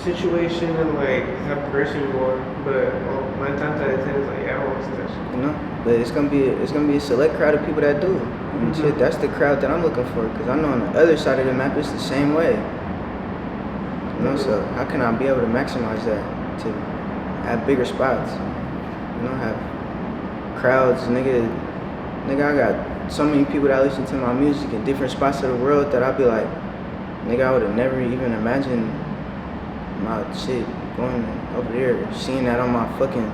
situation and like the type of person you are, but 9 times out of 10 it's like, yeah, I don't listen to that shit. You know, but it's gonna be a select crowd of people that do. And shit, that's the crowd that I'm looking for, because I know on the other side of the map it's the same way. You know, so how can I be able to maximize that to have bigger spots? You know, have crowds, nigga, I got so many people that listen to my music in different spots of the world that I'd be like, nigga, I would have never even imagined my shit going over there, seeing that on my fucking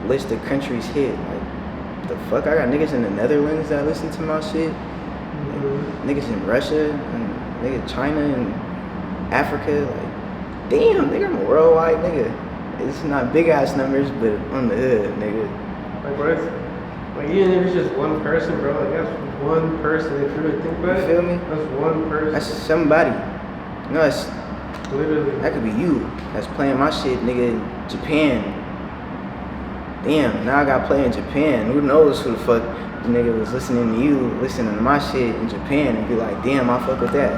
list of countries hit. Like, the fuck? I got niggas in the Netherlands that listen to my shit. Like, niggas in Russia, and nigga China and Africa. Like, damn, nigga, I'm a worldwide nigga. It's not big ass numbers, but on the hood, nigga. Like, bro, like even if it's just one person, bro, like that's one person. If you really think about You it, feel me? that's one person. That's somebody. You know, that's Literally. that could be you that's playing my shit, nigga, in Japan. Damn, now I got play in Japan. Who knows who the fuck the nigga was listening to you, listening to my shit in Japan and be like, damn, I fuck with that.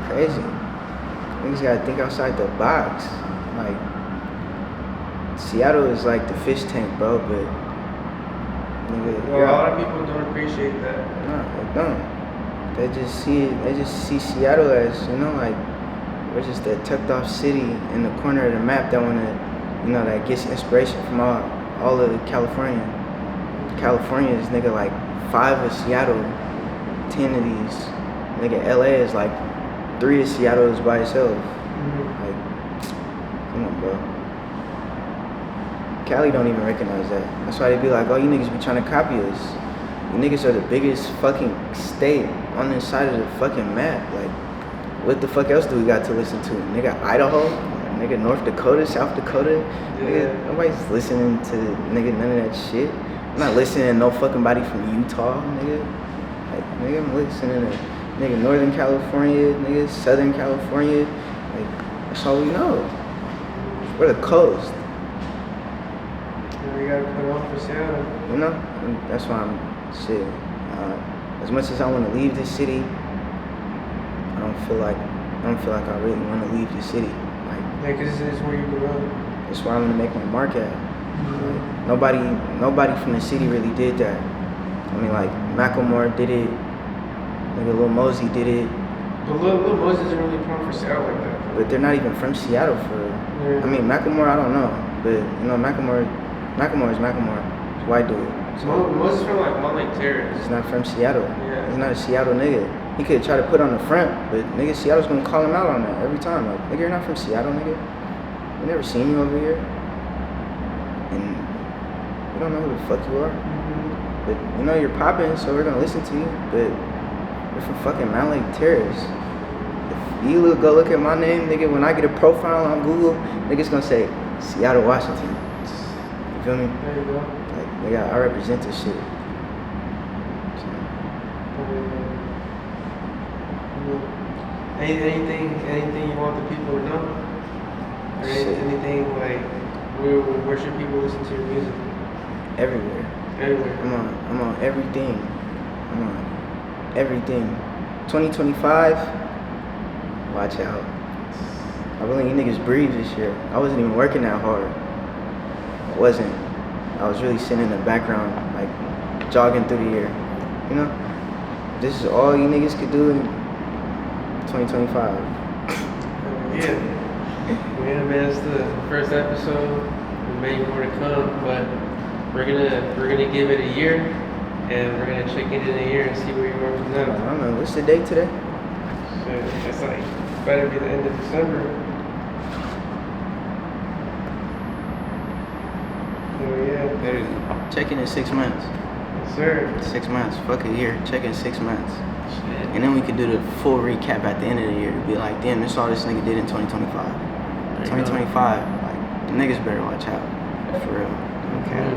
Crazy. Niggas gotta think outside the box. Like, Seattle is like the fish tank, bro, but nigga, Well, a lot of people don't appreciate that. no, they don't. They just see Seattle as, you know, like, we're just that tucked off city in the corner of the map that wanna, you know, that gets inspiration from all of California. California is, nigga, like 5 of Seattle, 10 of these. Nigga, LA is like 3 of Seattle is by itself. Like, come on, bro. Cali don't even recognize that. That's why they be like, oh, you niggas be trying to copy us. You niggas are the biggest fucking state on this side of the fucking map. Like, what the fuck else do we got to listen to? Nigga, Idaho? Nigga, North Dakota, South Dakota? Yeah. Nigga, nobody's listening to, nigga, none of that shit. I'm not listening to no fucking body from Utah, nigga. Like, nigga, I'm listening to, nigga, Northern California, nigga, Southern California. Like, that's all we know. We're the coast. We gotta put on for Seattle. You know? And that's why I'm, shit. As much as I want to leave this city, I don't feel like I really want to leave the city. Like, Yeah, because this is where you grew up. that's where I'm gonna make my mark at. Like, nobody from the city really did that. I mean, like, Macklemore did it. Nigga, Lil Mosey did it. But Lil Moses isn't really put on for Seattle like that. But they're not even from Seattle for. Yeah. I mean, Macklemore, I don't know, but you know, Macklemore is Macklemore. It's a white dude. So Moses from like Montlake Terrace. he's not from Seattle. Yeah. He's not a Seattle nigga. He could try to put on the front, but nigga, Seattle's gonna call him out on that every time. Like, nigga, you're not from Seattle, nigga. We never seen you over here, and we don't know who the fuck you are. But you know you're popping, so we're gonna listen to you. But we're from fucking Mount Lake Terrace. If you go look at my name, nigga, when I get a profile on Google, niggas gonna say Seattle, Washington. You feel me? There you go. Like, nigga, I represent this shit. So, Anything you want the people to know? Or Shit. anything like where should people listen to your music? everywhere. Everywhere. I'm on everything. I'm on everything. 2025, watch out. I really you niggas breathe this year. I wasn't even working that hard. I wasn't. I was really sitting in the background, like jogging through the year. You know? This is all you niggas could do in 2025. Yeah. Yeah, man, it's the first episode. There's many more to come, but we're gonna give it a year, and we're gonna check in a year and see where you are from I now. don't know. What's the date today? So it's like better be the end of December. Oh yeah. Check in 6 months. Yes, sir. 6 months. Fuck a year. Check in 6 months. Shit. And then we could do the full recap at the end of the year. Be like, damn, this all this nigga did in 2025. 2025, like, the niggas better watch out. For real. Okay.